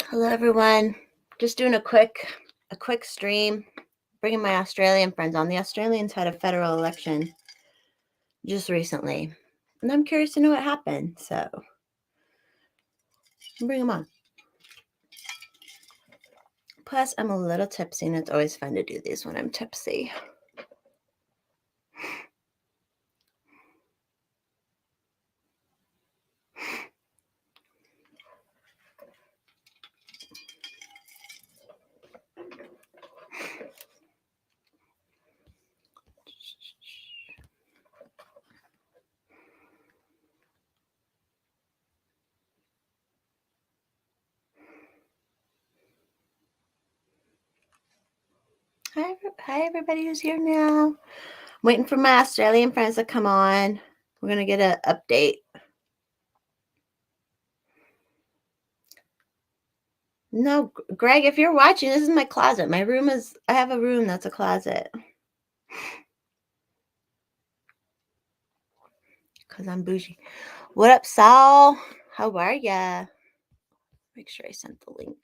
Hello, everyone. Just doing a quick stream, bringing my Australian friends on. The Australians had a federal election just recently, and I'm curious to know what happened. So, bring them on. Plus, I'm a little tipsy, and it's always fun to do these when I'm tipsy. Hi, everybody who's here now. I'm waiting for my Australian friends to come on. We're going to get an update. No, Greg, if you're watching, this is my closet. I have a room that's a closet. Because I'm bougie. What up, Saul? How are ya? Make sure I sent the link.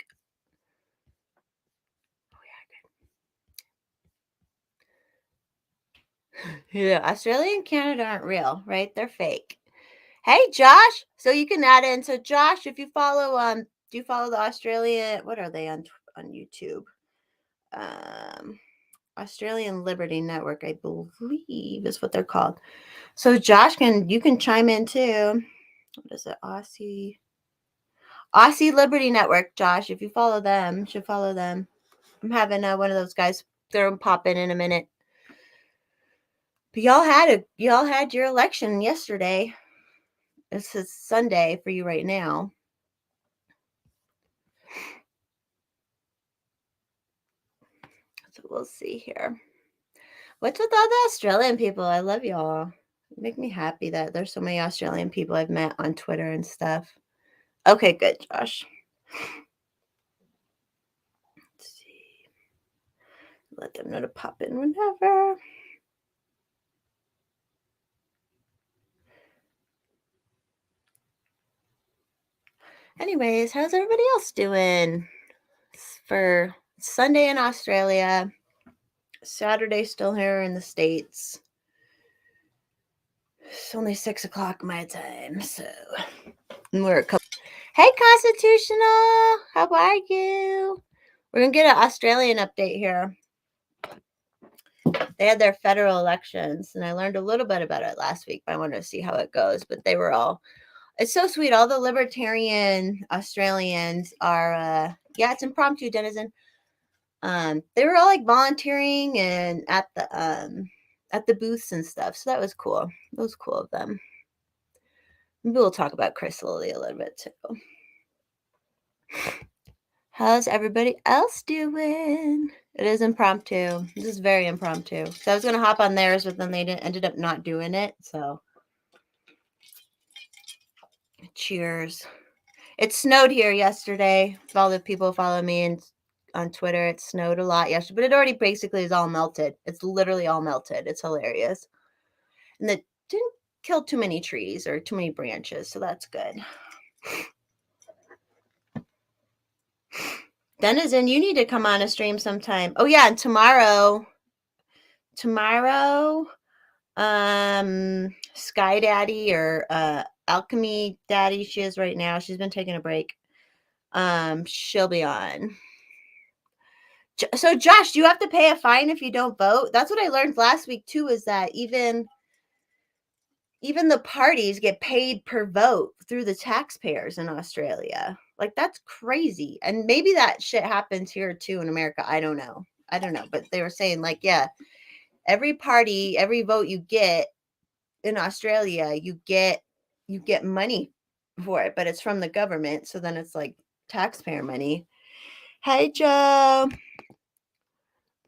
Yeah, Australia and Canada aren't real, right? They're fake. Hey, Josh. So you can add in. So Josh, if you follow, do you follow the Australian? What are they on YouTube? Australian Liberty Network, I believe, is what they're called. So Josh, you can chime in too. What is it? Aussie Liberty Network. Josh, if you follow them, you should follow them. I'm having one of those guys. They're pop in a minute. But y'all had your election yesterday. This is Sunday for you right now. So we'll see here. What's with all the Australian people? I love y'all. You make me happy that there's so many Australian people I've met on Twitter and stuff. Okay, good, Josh. Let's see. Let them know to pop in whenever. Anyways, how's everybody else doing? For Sunday in Australia, Saturday still here in the States. It's only 6 o'clock my time, so we're a couple. Hey, Constitutional, how are you? We're gonna get an Australian update here. They had their federal elections, and I learned a little bit about it last week, but I wanted to see how it goes. But they were it's so sweet. All the libertarian Australians are, it's impromptu, Denizen. They were all like volunteering and at the booths and stuff. So that was cool. It was cool of them. Maybe we'll talk about Chris Lilly a little bit too. How's everybody else doing? It is impromptu. This is very impromptu. So I was gonna hop on theirs, but then they ended up not doing it. So cheers. It snowed here yesterday. If all the people follow me on Twitter, it snowed a lot yesterday, but it already basically is all melted. It's literally all melted. It's hilarious. And it didn't kill too many trees or too many branches, so that's good. Denizen, you need to come on a stream sometime. Oh yeah, and tomorrow, Sky Daddy or Alchemy Daddy, she is right now. She's been taking a break. She'll be on. So Josh, do you have to pay a fine if you don't vote? That's what I learned last week too, is that even the parties get paid per vote through the taxpayers in Australia. Like, that's crazy. And maybe that shit happens here too in America. I don't know. But they were saying like, yeah, every party, every vote you get in Australia, you get money for it, but it's from the government. So then it's like taxpayer money. Hey, Joe.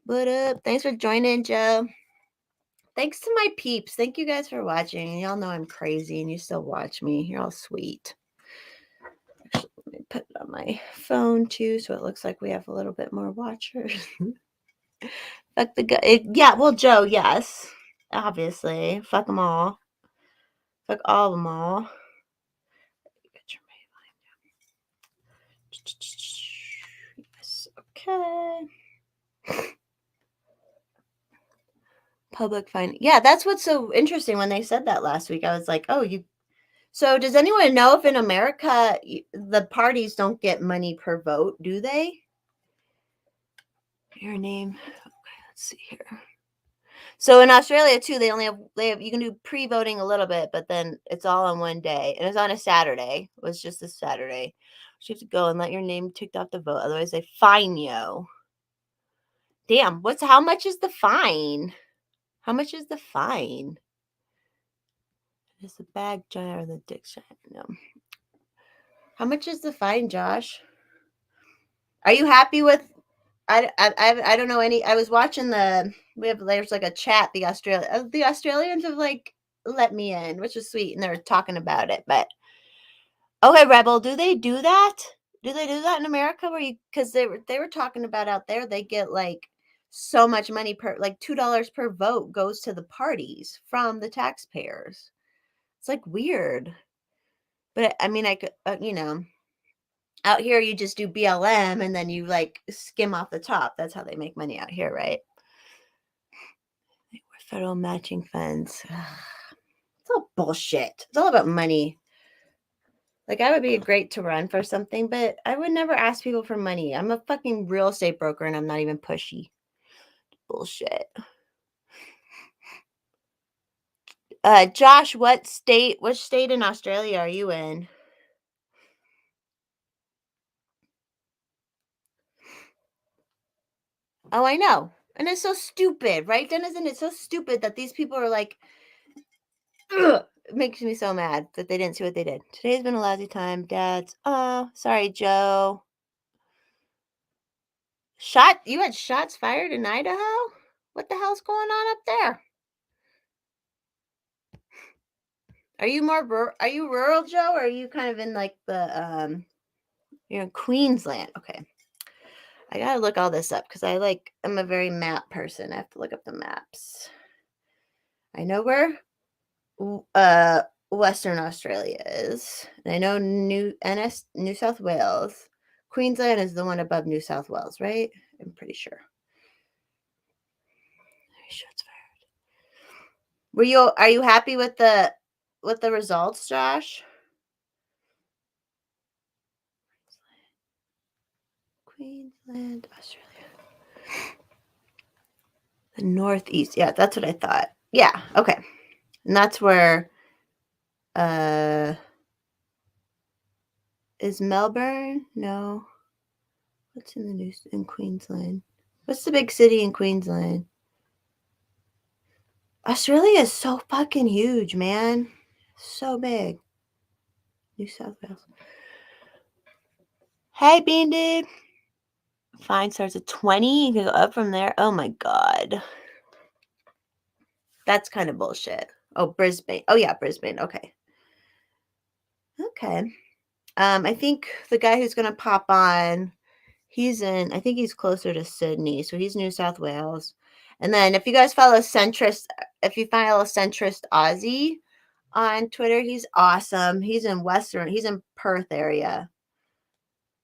What up? Thanks for joining, Joe. Thanks to my peeps. Thank you guys for watching. Y'all know I'm crazy and you still watch me. You're all sweet. Actually, let me put it on my phone too, so it looks like we have a little bit more watchers. Fuck the guy. Yeah, well, Joe, yes. Obviously. Fuck them all. Fuck all of them all. America. Public fine. Yeah, that's what's so interesting. When they said that last week, I was like, oh, you. So does anyone know if in America the parties don't get money per vote, do they? Your name. Okay, let's see here. So in Australia too, they have you can do pre-voting a little bit, but then it's all on one day. And it's on a Saturday. It was just this Saturday. So you have to go and let your name ticked off the vote. Otherwise they fine you. Damn, how much is the fine? How much is the fine? Is the bag giant or the dick giant? No. How much is the fine, Josh? Are you happy with I don't know any. I was watching there's like a chat. The Australians have like let me in, which is sweet, and they're talking about it. But okay, Rebel, do they do that? Do they do that in America? Because they were talking about out there, they get like so much money per like $2 per vote goes to the parties from the taxpayers. It's like weird, but I mean, I could out here you just do BLM and then you like skim off the top. That's how they make money out here, right? Federal matching funds. It's all bullshit. It's all about money. Like I would be great to run for something, but I would never ask people for money. I'm a fucking real estate broker and I'm not even pushy. Bullshit. Josh, which state in Australia are you in? Oh, I know. And it's so stupid, right? Then isn't it so stupid that these people are like, ugh, it makes me so mad that they didn't see what they did. Today's been a lousy time, dads. Oh, sorry, Joe. You had shots fired in Idaho? What the hell's going on up there? Are you rural, Joe, or are you kind of in like you're in Queensland? Okay. I gotta look all this up because I'm a very map person. I have to look up the maps. I know where Western Australia is. And I know New South Wales. Queensland is the one above New South Wales, right? I'm pretty sure. Shots fired. Are you happy with the results, Josh? Queensland, Australia. The Northeast. Yeah, that's what I thought. Yeah, okay. And that's where is Melbourne? No. What's in the news in Queensland? What's the big city in Queensland? Australia is so fucking huge, man. So big. New South Wales. Hey, Bean Dude. Fine starts at 20. You can go up from there. Oh my god. That's kind of bullshit. Oh, Brisbane. Oh yeah, Brisbane. Okay. Okay. I think the guy who's gonna pop on, I think he's closer to Sydney, so he's New South Wales. And then if you guys follow centrist Aussie on Twitter, he's awesome. He's in Perth area.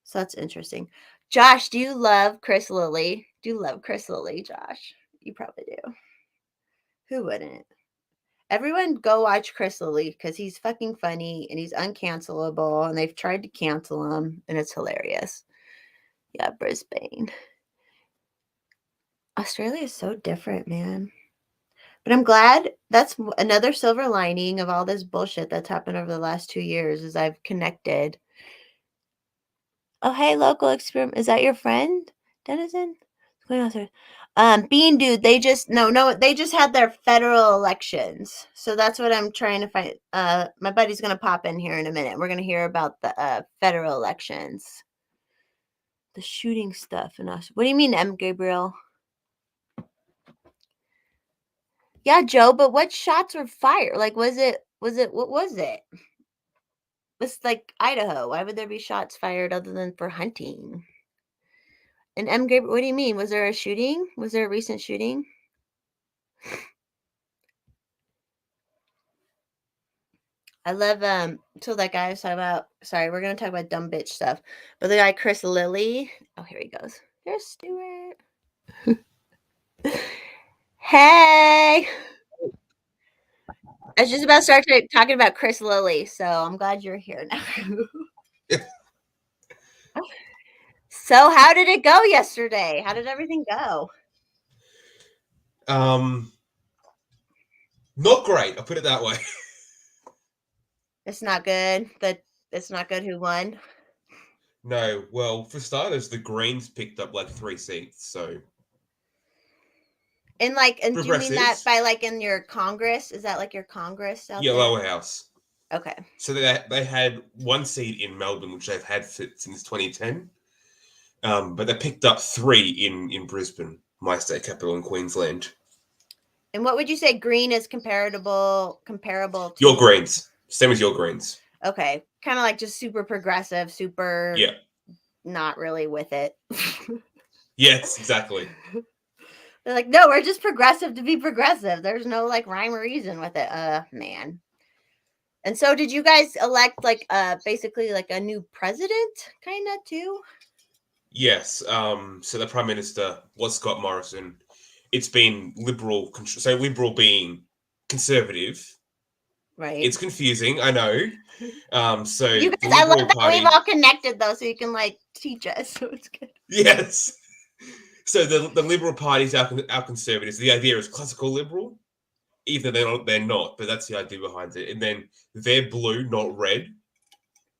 So that's interesting. Josh, do you love Chris Lilly? Do you love Chris Lilly, Josh? You probably do. Who wouldn't? Everyone go watch Chris Lilly because he's fucking funny and he's uncancelable and they've tried to cancel him and it's hilarious. Yeah, Brisbane. Australia is so different, man. But I'm glad that's another silver lining of all this bullshit that's happened over the last 2 years is I've connected. Oh, hey, local experiment. Is that your friend, Denizen? What's going on, sir? Bean Dude, they just had their federal elections. So that's what I'm trying to find. My buddy's gonna pop in here in a minute. We're gonna hear about the federal elections. The shooting stuff in us. What do you mean, M. Gabriel? Yeah, Joe, but what shots were fired? Like, what was it? It's like Idaho. Why would there be shots fired other than for hunting? And M. Gabriel, what do you mean? Was there a shooting? Was there a recent shooting? I love so that guy I was talking about, sorry, we're gonna talk about dumb bitch stuff. But the guy Chris Lilly, oh here he goes. Here's Stuart. Hey. I was just about to start talking about Chris Lilly, so I'm glad you're here now. So how did it go yesterday? How did everything go? Not great. I'll put it that way. It's not good. It's not good who won. No, well, for starters, the Greens picked up like 3 seats, so. And do you mean that by in your Congress? Is that your Congress out there? Lower house. Okay. So they had 1 seat in Melbourne, which they've had since 2010. But they picked up 3 in Brisbane, my state capital in Queensland. And what would you say Green is comparable to? Your Greens. Same as your Greens. Okay. Kind of just super progressive, super not really with it. Yes, exactly. They're no, we're just progressive to be progressive. There's no rhyme or reason with it. Man. And so did you guys elect basically a new president kind of too? Yes. So the Prime Minister was Scott Morrison. It's been Liberal, so Liberal being Conservative. Right. It's confusing, I know. So you guys, I love that we've all connected though, so you can teach us. So it's good. Yes. So the Liberal Party is our Conservatives. The idea is classical Liberal, even though they're not, but that's the idea behind it. And then they're blue, not red.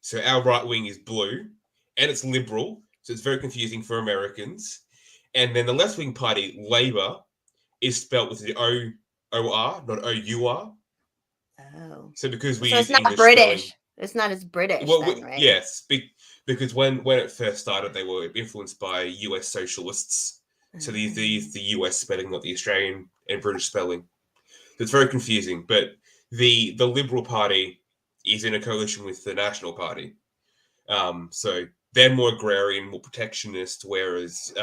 So our right wing is blue, and it's Liberal, so it's very confusing for Americans. And then the left wing party, Labour, is spelt with the O-O-R, not O-U-R. Oh. So because we use it's not English British. spelling, it's not as British then, right? Yes, because when it first started, they were influenced by US socialists. So they used the US spelling, not the Australian and British spelling. So it's very confusing. But the Liberal Party is in a coalition with the National Party. So they're more agrarian, more protectionist, whereas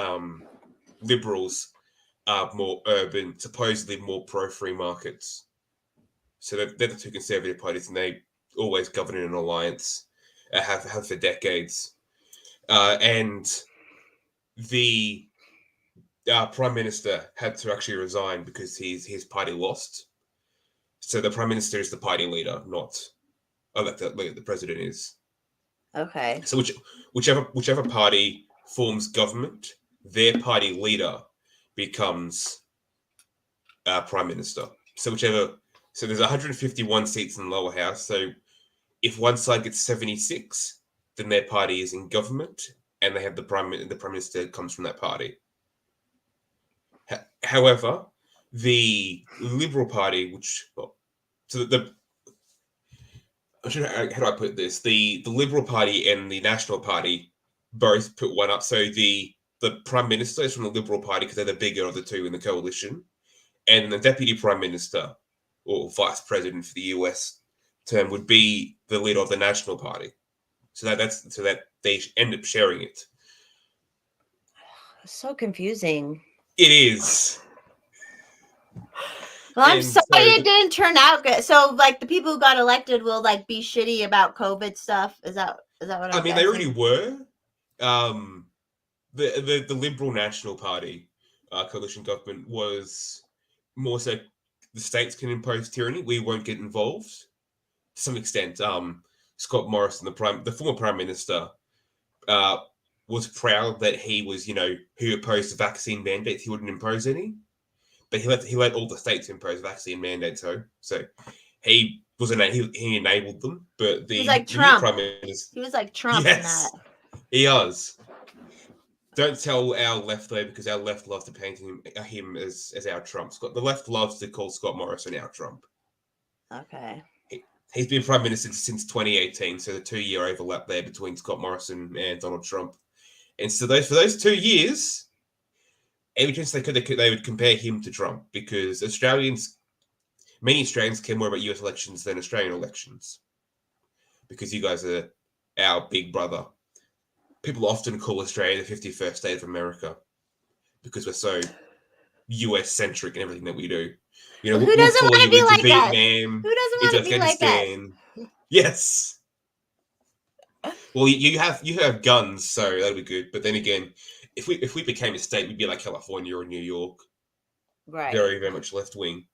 Liberals are more urban, supposedly more pro-free markets. So they're the two conservative parties, and they always govern in an alliance, have for decades. And the Prime Minister had to actually resign because his party lost. So the Prime Minister is the party leader, not elected leader. The President is. Okay. So whichever party forms government, their party leader becomes Prime Minister. So there's 151 seats in the lower house. So if one side gets 76, then their party is in government, and they have the prime minister comes from that party. However, the Liberal Party, how do I put this? The Liberal Party and the National Party both put one up. So the Prime Minister is from the Liberal Party because they're the bigger of the two in the coalition, and the Deputy Prime Minister or Vice President for the US term would be the leader of the National Party. So that they end up sharing it. So confusing. It is. Well, I'm sorry it didn't turn out good. So, the people who got elected will be shitty about COVID stuff. Is that what I'm they already were. The Liberal National Party coalition government was more so the states can impose tyranny. We won't get involved to some extent. Scott Morrison, the former Prime Minister, was proud that he was, who opposed the vaccine mandates. He wouldn't impose any, but he let all the states impose vaccine mandates. So he he enabled them. But the he was like Trump. Prime Minister, he was like Trump. Yes, in that. He was. Don't tell our left though, because our left loves to paint him as our Trump. The left loves to call Scott Morrison our Trump. Okay. He's been Prime Minister since 2018, so the 2-year overlap there between Scott Morrison and Donald Trump. And so for those 2 years, every chance they could, they would compare him to Trump, because many Australians care more about US elections than Australian elections, because you guys are our big brother. People often call Australia the 51st state of America because we're so US-centric in everything that we do. Who doesn't want to be like Vietnam, us? Who doesn't want to be like us? Yes. Well, you have guns, so that'll be good. But then again, if we became a state, we'd be like California or New York, Right. very very much left wing.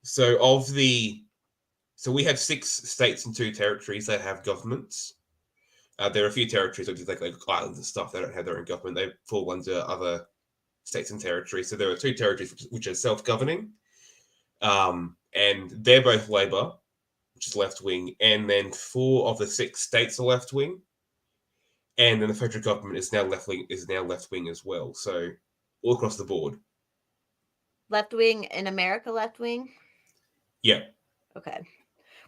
So we have 6 states and 2 territories that have governments. There are a few territories, which is like islands and stuff, they don't have their own government. They fall under other states and territories. So there are 2 territories which are self-governing, and they're both Labor, which is left wing, and then 4 of the 6 states are left wing, and then the federal government is now left wing as well. So all across the board. Left wing in America, left wing. Yeah. Okay.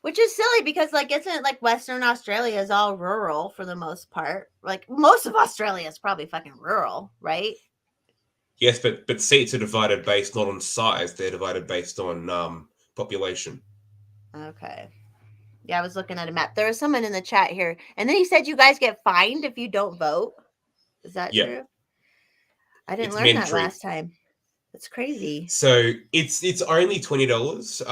Which is silly because, like, isn't it like Western Australia is all rural for the most part? Like, most of Australia is probably fucking rural, right? Yes, but seats are divided based not on size; they're divided based on population. Okay. Yeah, I was looking at a map. There was someone in the chat here, and then he said you guys get fined if you don't vote. Is that true? I didn't learn that last time. That's crazy. So it's only $20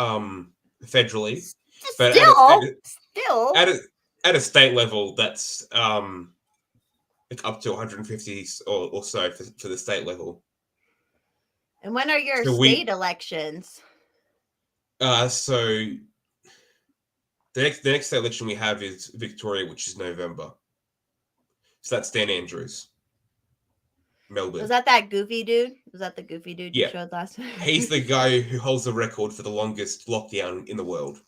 federally. But still at a state level, that's like up to 150 or so for the state level. And when are your state elections? So the next state election we have is Victoria, which is November. So that's Dan Andrews, Melbourne. Was that goofy dude? Was that the goofy dude you showed last time? He's the guy who holds the record for the longest lockdown in the world.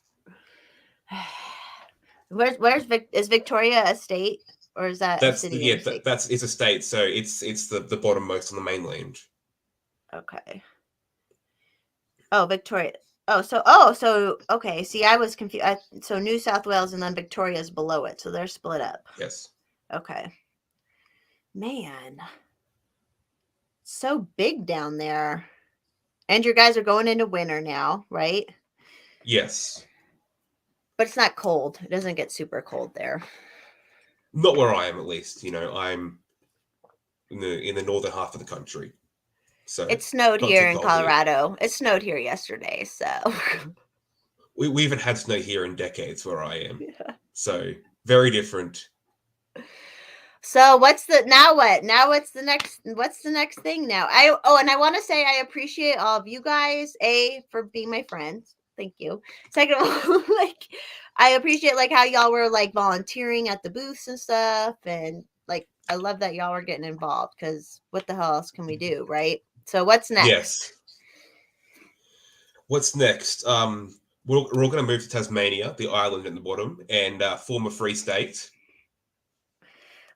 Is Victoria a state, or is that a city? Yeah, it's a state. So it's the bottommost on the mainland. Okay. Oh, Victoria. So okay. See, I was confused. So New South Wales and then Victoria is below it, so they're split up. Yes. Okay. Man, so big down there, and your guys are going into winter now, right? Yes. But it's not cold. It doesn't get super cold there. Not where I am, at least. You know, I'm in the northern half of the country. So it snowed here in Colorado. It snowed here yesterday, so we haven't had snow here in decades where I am. Yeah. So very different. So what's the next thing now? And I want to say I appreciate all of you guys, for being my friends. Thank you. Second of all, like, I appreciate like how y'all were like volunteering at the booths and stuff, and like I love that y'all were getting involved, because what the hell else can we do, right? So what's next? Yes. What's next? We're all going to move to Tasmania, the island at the bottom, and form a free state.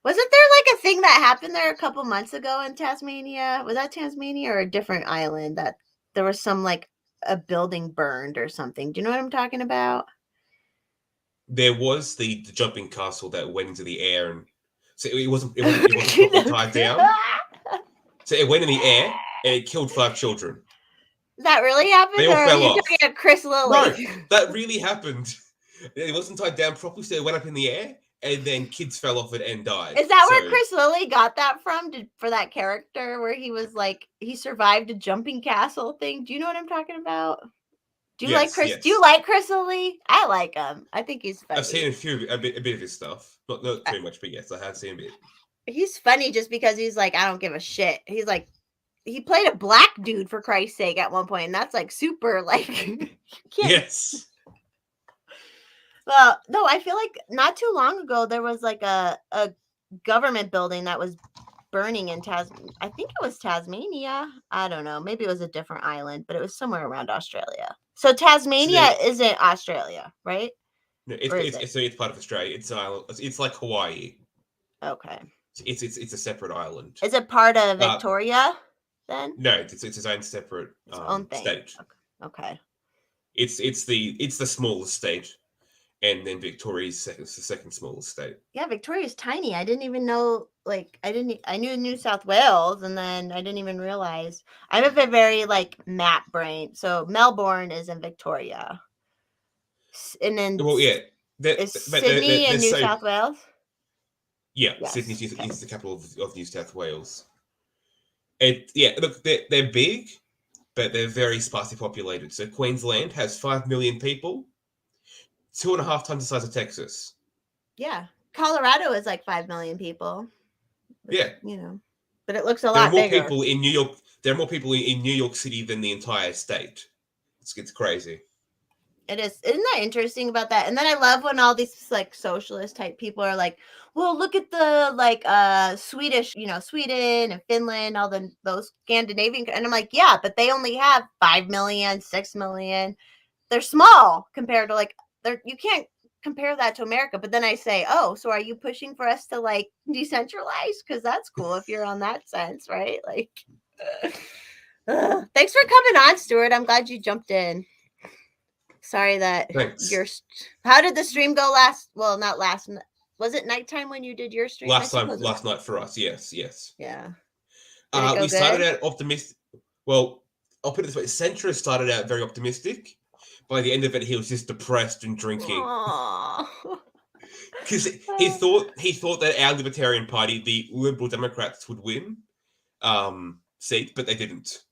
Wasn't there like a thing that happened there a couple months ago in Tasmania? Was that Tasmania or a different island that there was some like a building burned or something? Do you know what I'm talking about? There was the jumping castle that went into the air, and so it wasn't properly tied down. So it went in the air and it killed 5 children. Does that really happen? They all fell off. Talking about Chris Lilley? No, that really happened. It wasn't tied down properly, so it went up in the air, and then kids fell off it and died. Is that where Chris Lilley got that from? For that character where he was like, he survived a jumping castle thing? Do you know what I'm talking about? Do you like Chris? Yes. Do you like Chris Lilley? I like him. I think he's funny. I've seen a bit of his stuff. Not too much, but yes, I have seen a bit. He's funny just because he's like, I don't give a shit. He's like, he played a black dude, for Christ's sake, at one point, and that's like super like. Yes. Well, no, I feel like not too long ago there was like a government building that was burning in Tasmania. I think it was Tasmania. I don't know. Maybe it was a different island, but it was somewhere around Australia. So Tasmania isn't Australia, right? No, it's part of Australia. It's an island. It's like Hawaii. Okay. It's a separate island. Is it part of Victoria then? No, it's its own separate own thing. State. Okay. It's the smallest state. And then Victoria's the second smallest state. Yeah, Victoria's tiny. I didn't even know. Like, I knew New South Wales, and then I didn't even realize. I have a very like map brain. So Melbourne is in Victoria, and then is Sydney in New South Wales? Yeah, yes. Sydney is the capital of New South Wales. Look, they're big, but they're very sparsely populated. So Queensland has 5 million people. 2.5 times the size of Texas. Yeah. Colorado is like 5 million people. Yeah. You know. But it looks a There are lot more bigger. people in New York. There are more people in New York City than the entire state. It's crazy. It is. Isn't that interesting about that? And then I love when all these like socialist type people are like, well, look at the like Swedish, Sweden and Finland, all those Scandinavian, and I'm like, yeah, but they only have 5 million, 6 million. They're small compared to like you can't compare that to America. But then I say, oh, so are you pushing for us to like decentralize? Because that's cool if you're on that sense, right? Like thanks for coming on, Stuart. I'm glad you jumped in. Sorry that Thanks. How did the stream go last? Well, not last. Was it nighttime when you did your stream? Last night for us. Yes. Yeah. Did it go we good? started out optimistic. Well, I'll put it this way: Centrist started out very optimistic. By the end of it, he was just depressed and drinking. Because he thought that our Libertarian Party, the Liberal Democrats, would win seat, but they didn't.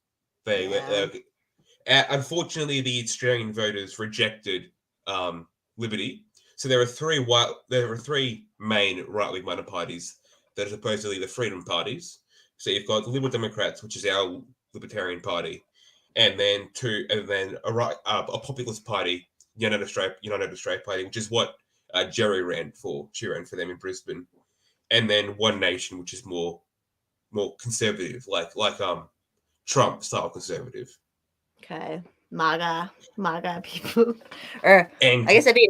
Unfortunately, the Australian voters rejected Liberty. So there are three main right-wing minor parties that are supposedly the freedom parties. So you've got the Liberal Democrats, which is our Libertarian Party, and then a populist party, United Australia Party, which is what Jerry ran for. She ran for them in Brisbane, and then One Nation, which is more conservative, like Trump style conservative. Okay, MAGA people, or I guess it'd be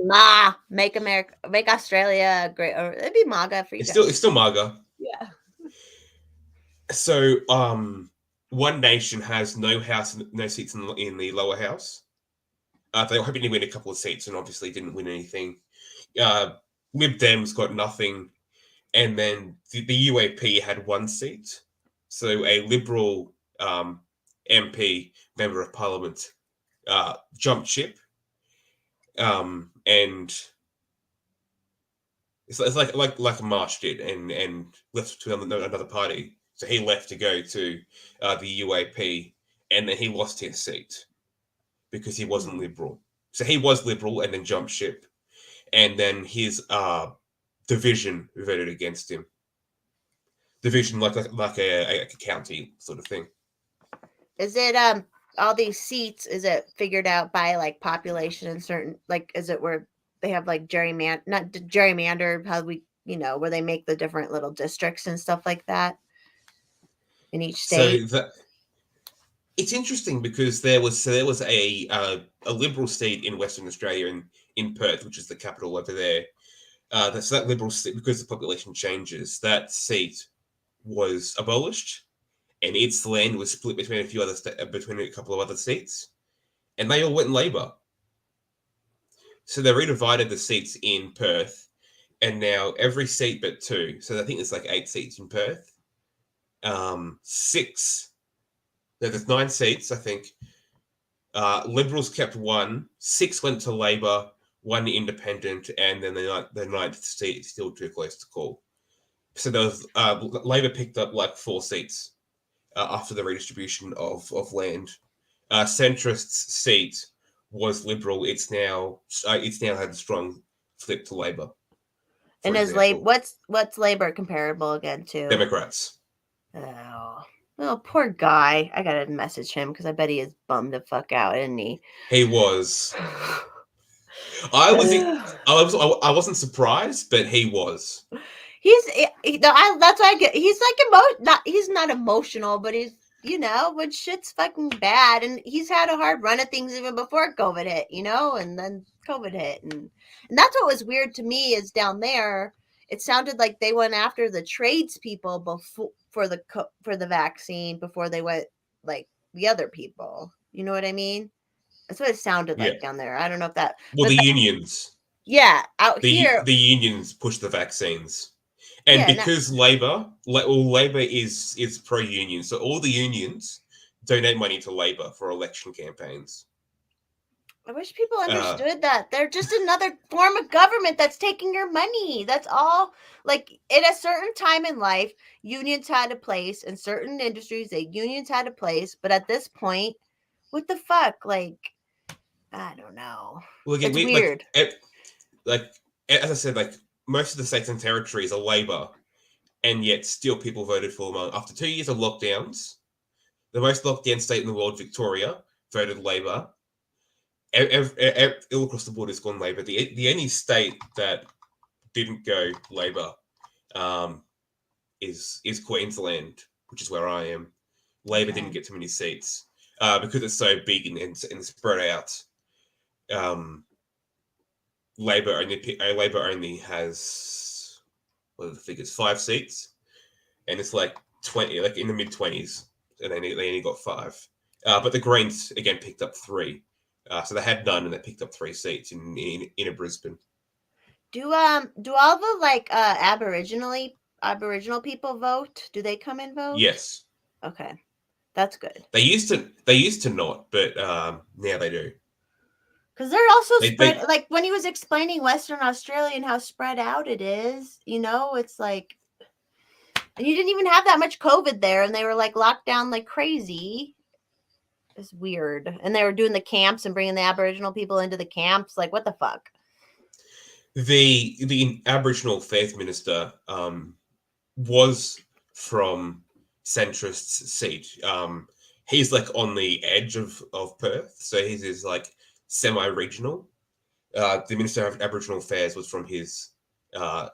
make Australia great, or it'd be MAGA for you guys. It's still MAGA. Yeah. So, One Nation has no seats in the lower house. They were hoping to win a couple of seats and obviously didn't win anything. Lib Dems got nothing, and then the UAP had one seat. So a Liberal MP, Member of Parliament, jumped ship, and it's like Marsh did, and left to another party. So he left to go to the UAP, and then he lost his seat because he wasn't Liberal. So he was Liberal and then jumped ship, and then his division voted against him. Division like a county sort of thing. Is it all these seats? Is it figured out by like population and certain like? Is it where they have like gerrymander? How we where they make the different little districts and stuff like that in each state. So it's interesting because there was a Liberal seat in Western Australia in Perth, which is the capital over there. That's that Liberal seat, because the population changes, that seat was abolished, and its land was split between between a couple of other seats, and they all went Labor. So they redivided the seats in Perth, and now every seat but two. So I think there's like 8 seats in Perth. 6. There's 9 seats, I think. Liberals kept 1. 6 went to Labor. 1 independent, and then the 9th seat is still too close to call. So there was Labor picked up like 4 seats after the redistribution of land. Centrist's seat was Liberal. It's now had a strong flip to Labor. And is Labor what's Labor comparable again to? Democrats. Oh, poor guy. I gotta message him because I bet he is bummed the fuck out, isn't he? He was. I wasn't surprised, but he was. That's why I get. He's like he's not emotional, but he's when shit's fucking bad, and he's had a hard run of things even before COVID hit, and then COVID hit, and that's what was weird to me is down there. It sounded like they went after the tradespeople before for the vaccine before they went like the other people. You know what I mean? That's what it sounded like down there. I don't know if that. Well, the unions. Yeah, out here. The unions push the vaccines. And because Labor is pro-union, so all the unions donate money to Labor for election campaigns. I wish people understood that. They're just another form of government that's taking your money. That's all. Like, at a certain time in life, unions had a place. In certain industries, unions had a place. But at this point, what the fuck? Like, I don't know. Well, again, it's weird. Like, as I said, like, most of the states and territories are Labor. and yet still people voted for them. After 2 years of lockdowns, the most locked down state in the world, Victoria, voted Labor. All across the board has gone Labor. The only state that didn't go Labor is Queensland, which is where I am. Labor didn't get too many seats because it's so big and spread out. Labor only has, what are the figures, 5 seats, and it's like 20, like in the mid-20s, and they only got 5. But the Greens again picked up 3, so they had none, and they picked up 3 seats in Brisbane. Do all the like Aboriginal people vote? Do they come and vote? Yes. Okay, that's good. They used to not, but now they do. Because they're also spread. Like when he was explaining Western Australia and how spread out it is, it's like, and you didn't even have that much COVID there, and they were like locked down like crazy. It's weird, and they were doing the camps and bringing the Aboriginal people into the camps. Like, what the fuck? The Aboriginal Affairs Minister was from centrist's seat. He's like on the edge of Perth, so his is like semi-regional. The Minister of Aboriginal Affairs was from his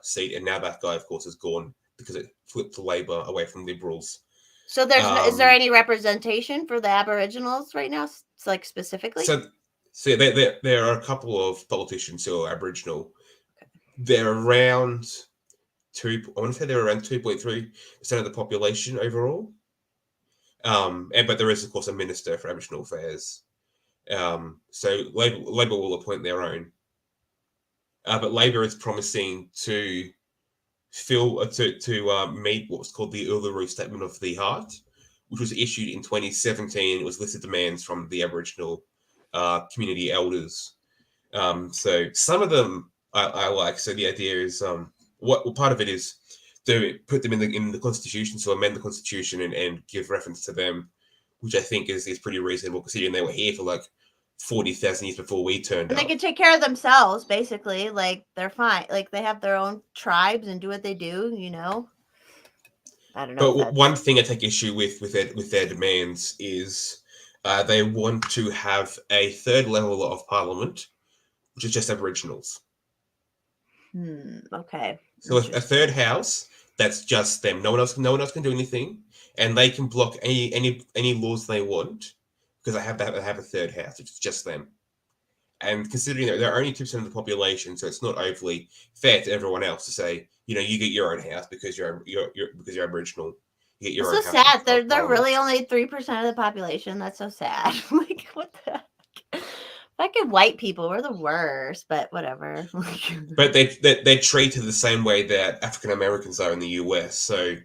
seat, and now that guy, of course, is gone because it flipped to Labor away from Liberals. So is there any representation for the Aboriginals right now, like specifically? So there are a couple of politicians who are Aboriginal. They're around I want to say they're around 2.3% of the population overall. But there is, of course, a Minister for Aboriginal Affairs. So Labor will appoint their own. But Labor is promising to meet what's called the Uluru Statement of the Heart, which was issued in 2017. It was listed demands from the Aboriginal community elders. So some of them I like. So the idea is what part of it is to put them in the Constitution, so amend the Constitution and give reference to them, which I think is pretty reasonable considering they were here for like 40,000 years before we turned up. They can take care of themselves, basically. Like, they're fine. Like, they have their own tribes and do what they do, I don't know. But one thing I take issue with their demands is they want to have a third level of parliament, which is just Aboriginals. Okay. So a third house that's just them. No one else can do anything, and they can block any laws they want because they have a third house. It's just them. And considering that they're only 2% of the population, so it's not overly fair to everyone else to say, you get your own house because you're Aboriginal. You get your own house. So sad. They're really only 3% of the population. That's so sad. Like, what the heck? Fucking white people, we're the worst, but whatever. But they're treated the same way that African Americans are in the US. So,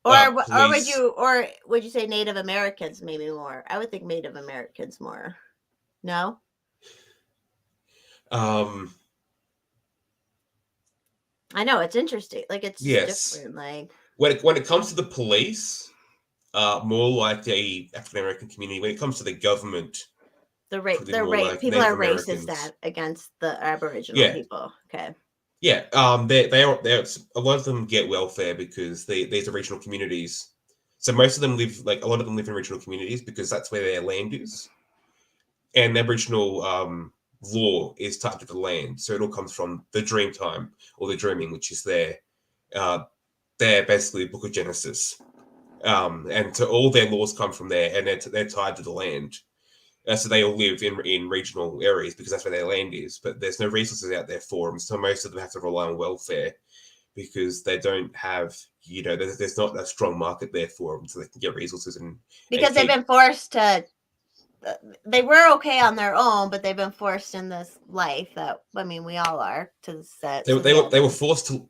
or would you say Native Americans maybe more? I would think Native Americans more. No. I know it's interesting. Like it's different. Like when it comes to the police, more like the African American community. When it comes to the government. People are racist against the Aboriginal people. Okay. Yeah. They are a lot of them get welfare because these are regional communities. So most of them a lot of them live in regional communities because that's where their land is. And Aboriginal law is tied to the land. So it all comes from the Dreamtime or the Dreaming, which is their basically Book of Genesis. And so all their laws come from there, and they're tied to the land. So they all live in regional areas because that's where their land is. But there's no resources out there for them. So most of them have to rely on welfare because they don't have, there's not a strong market there for them, so they can get resources because they've been forced to. They were okay on their own, but they've been forced in this life that we all are to set. They were forced to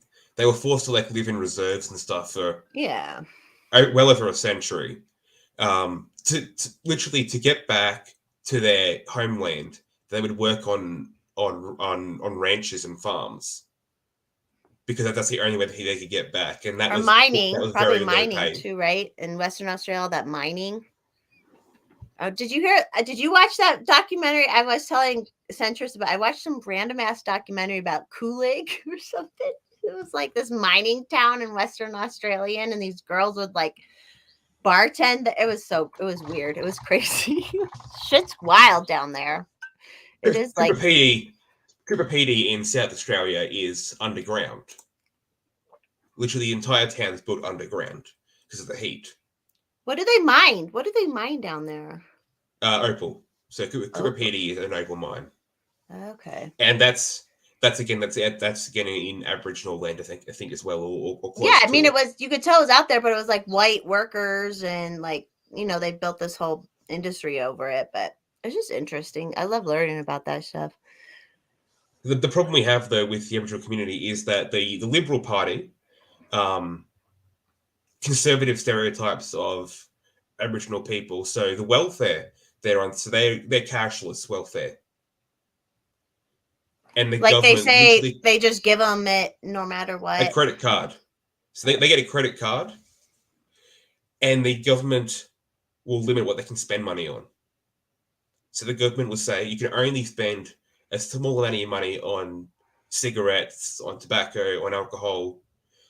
like live in reserves and stuff for well over a century. To literally to get back to their homeland, they would work on ranches and farms because that's the only way that they could get back. And that was mining, probably very mining too, right? In Western Australia, that mining. Did you watch that documentary? I was telling centrists about. I watched some random ass documentary about Kulin or something. It was like this mining town in Western Australia, and these girls would like bartend. It was weird. It was crazy. Shit's wild down there. It is like Cooper PD in South Australia is underground. Literally, the entire town is built underground because of the heat. What do they mine? What do they mine down there? Opal. So Cooper PD is an opal mine. Okay. And that's again in Aboriginal land, I think as well, or close. Yeah, I mean, it was, you could tell it was out there, but it was like white workers, and like, you know, they built this whole industry over it. But it's just interesting. I love learning about that stuff. The problem we have though with the Aboriginal community is that the Liberal Party, conservative stereotypes of Aboriginal people. So the welfare they're on, so they're cashless welfare. And the Like they government say, they just give them it no matter what. a credit card. So they get a credit card, and the government will limit what they can spend money on. So the government will say you can only spend a small amount of your money on cigarettes, on tobacco, on alcohol.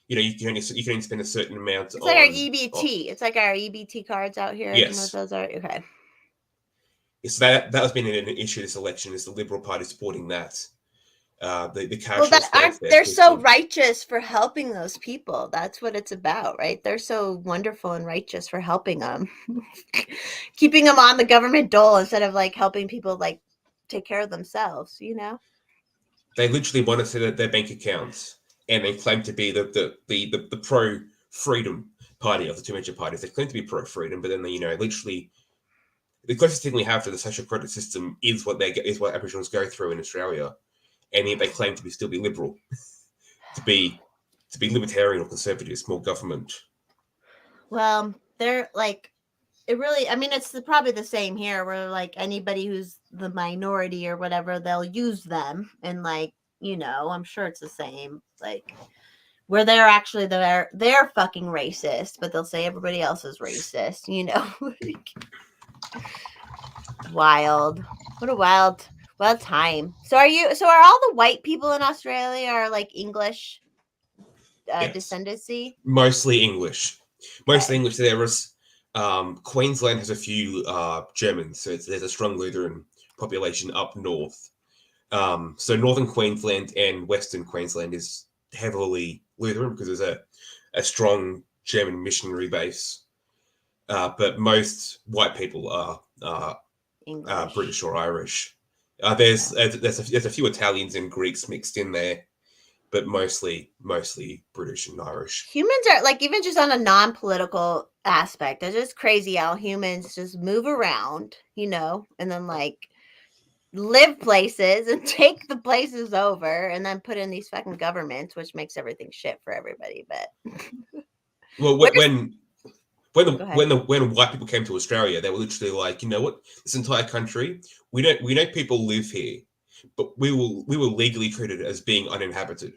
You know, you can only spend a certain amount. It's like our EBT. It's like our EBT cards out here. Yes. You know what those are? Okay. So that has been an issue this election, is the Liberal Party supporting that. The cashless. They're so righteous for helping those people. That's what it's about, right? They're so wonderful and righteous for helping them, keeping them on the government dole instead of like helping people like take care of themselves. You know, they literally want to set their bank accounts, and they claim to be the pro freedom party of the two major parties. They claim to be pro freedom, but then they, literally the closest thing we have to the social credit system is what Aboriginals go through in Australia. And yet they claim to still be liberal, to be libertarian or conservative, small government. Well, they're like, it really, I mean, it's probably the same here, where like anybody who's the minority or whatever, they'll use them, and like, I'm sure it's the same, like where they're actually they're fucking racist, but they'll say everybody else is racist. Wild. What a wild time. So are all the white people in Australia are like English Yes. descendancy? Mostly English. English. There is Queensland has a few Germans, so there's a strong Lutheran population up north. So northern Queensland and western Queensland is heavily Lutheran because there's a strong German missionary base. But most white people are British or Irish. There's a few Italians and Greeks mixed in there, but mostly British and Irish. Humans are like, even just on a non-political aspect, it's just crazy how humans just move around, and then like live places and take the places over, and then put in these fucking governments, which makes everything shit for everybody. But well, when white people came to Australia, they were literally like, you know what, this entire country, we know people live here, but we will legally treat it as being uninhabited.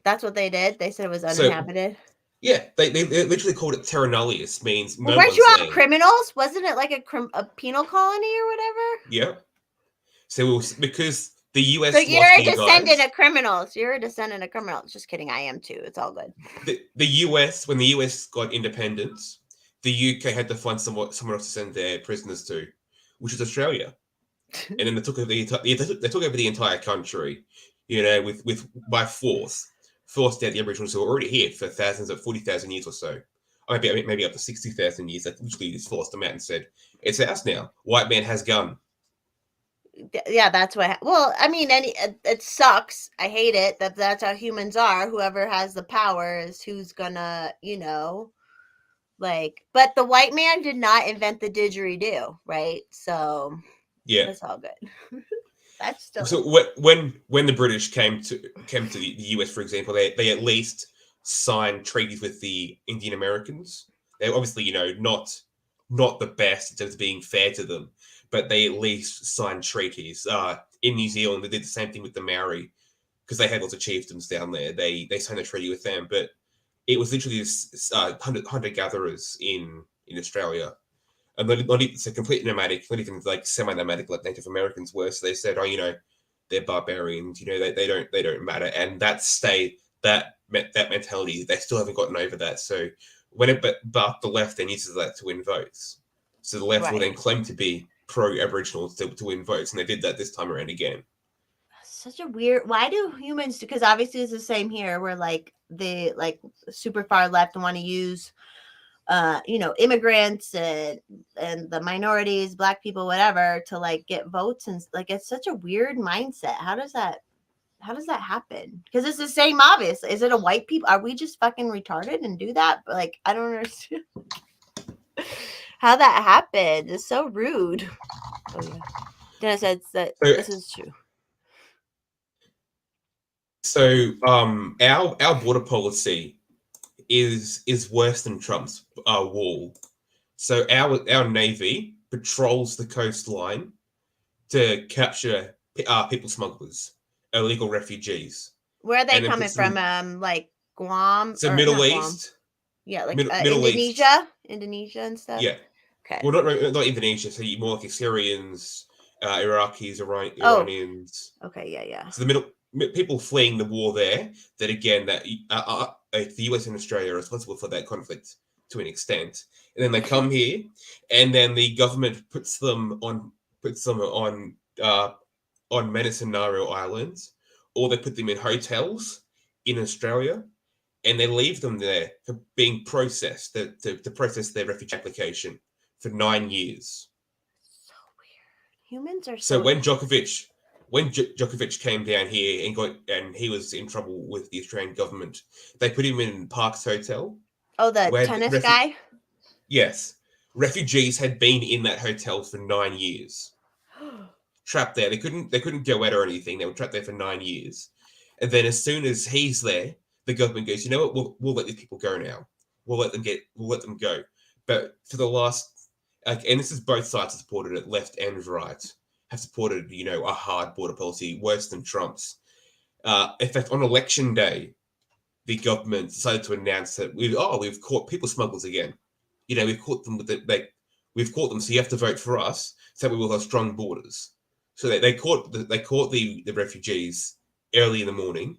That's what they did. They said it was uninhabited. So, yeah, they literally called it terra nullius, means no weren't one's you all land. Criminals? Wasn't it like a penal colony or whatever? Yeah. So because the US. So you're a descendant of criminals. You're a descendant of criminals. Just kidding. I am too. It's all good. The US, when the US got independence, the UK had to find somewhere else to send their prisoners to, which is Australia. And then they took over the entire country, with by forced out the Aboriginals who were already here for 40,000 years or so. Maybe up to 60,000 years. They literally just forced them out and said, it's ours now. White man has gun. Yeah, that's what. Well, I mean, it sucks. I hate it that's how humans are. Whoever has the power is who's gonna, like. But the white man did not invent the didgeridoo, right? So yeah, that's all good. That's still. So when the British came to the US, for example, they at least signed treaties with the Indian Americans. They're obviously, not the best in terms of being fair to them, but they at least signed treaties. In New Zealand, they did the same thing with the Maori, because they had lots of chieftains down there. They signed a treaty with them, but it was literally hunter-gatherers in Australia. And it's a complete nomadic, not even like semi-nomadic like Native Americans were. So they said, they're barbarians. They don't matter, and that mentality, they still haven't gotten over that. So but the left then uses that to win votes. So the left will then claim to be pro-Aboriginals to win votes, and they did that this time around again. Such a weird. Why do humans? Because obviously it's the same here. Where the super far left want to use, immigrants and the minorities, Black people, whatever, to get votes, and it's such a weird mindset. How does that happen? Because it's the same, obviously. Is it a white people? Are we just fucking retarded and do that? But I don't understand how that happened. It's so rude. Oh yeah, Dennis said that this is true. So our border policy is worse than Trump's wall. So our Navy patrols the coastline to capture people smugglers, illegal refugees. Where are they coming from? Guam? So Middle East. Yeah, Middle Indonesia? East. Indonesia and stuff? Yeah. Okay. Well, not Indonesia, so more like Syrians, Iraqis, Iranians. Okay, yeah. So the people fleeing the war there, that again, that the US and Australia are responsible for that conflict to an extent. And then they come here, and then the government puts them on Menasinaru Islands, or they put them in hotels in Australia, and they leave them there for being processed to process their refugee application for 9 years. So weird. Humans are so when Djokovic came down here and he was in trouble with the Australian government, they put him in Parks Hotel. Oh, the tennis guy? Yes. Refugees had been in that hotel for 9 years. Trapped there. They couldn't go out or anything. They were trapped there for 9 years. And then as soon as he's there, the government goes, you know what, we'll let these people go now. We'll let them go. But for the last, and this is both sides have supported it, left and right, have supported, a hard border policy, worse than Trump's. In fact, on election day, the government decided to announce that we've caught people smugglers again. We've caught them we've caught them, so you have to vote for us, so we will have strong borders. So they caught the refugees early in the morning,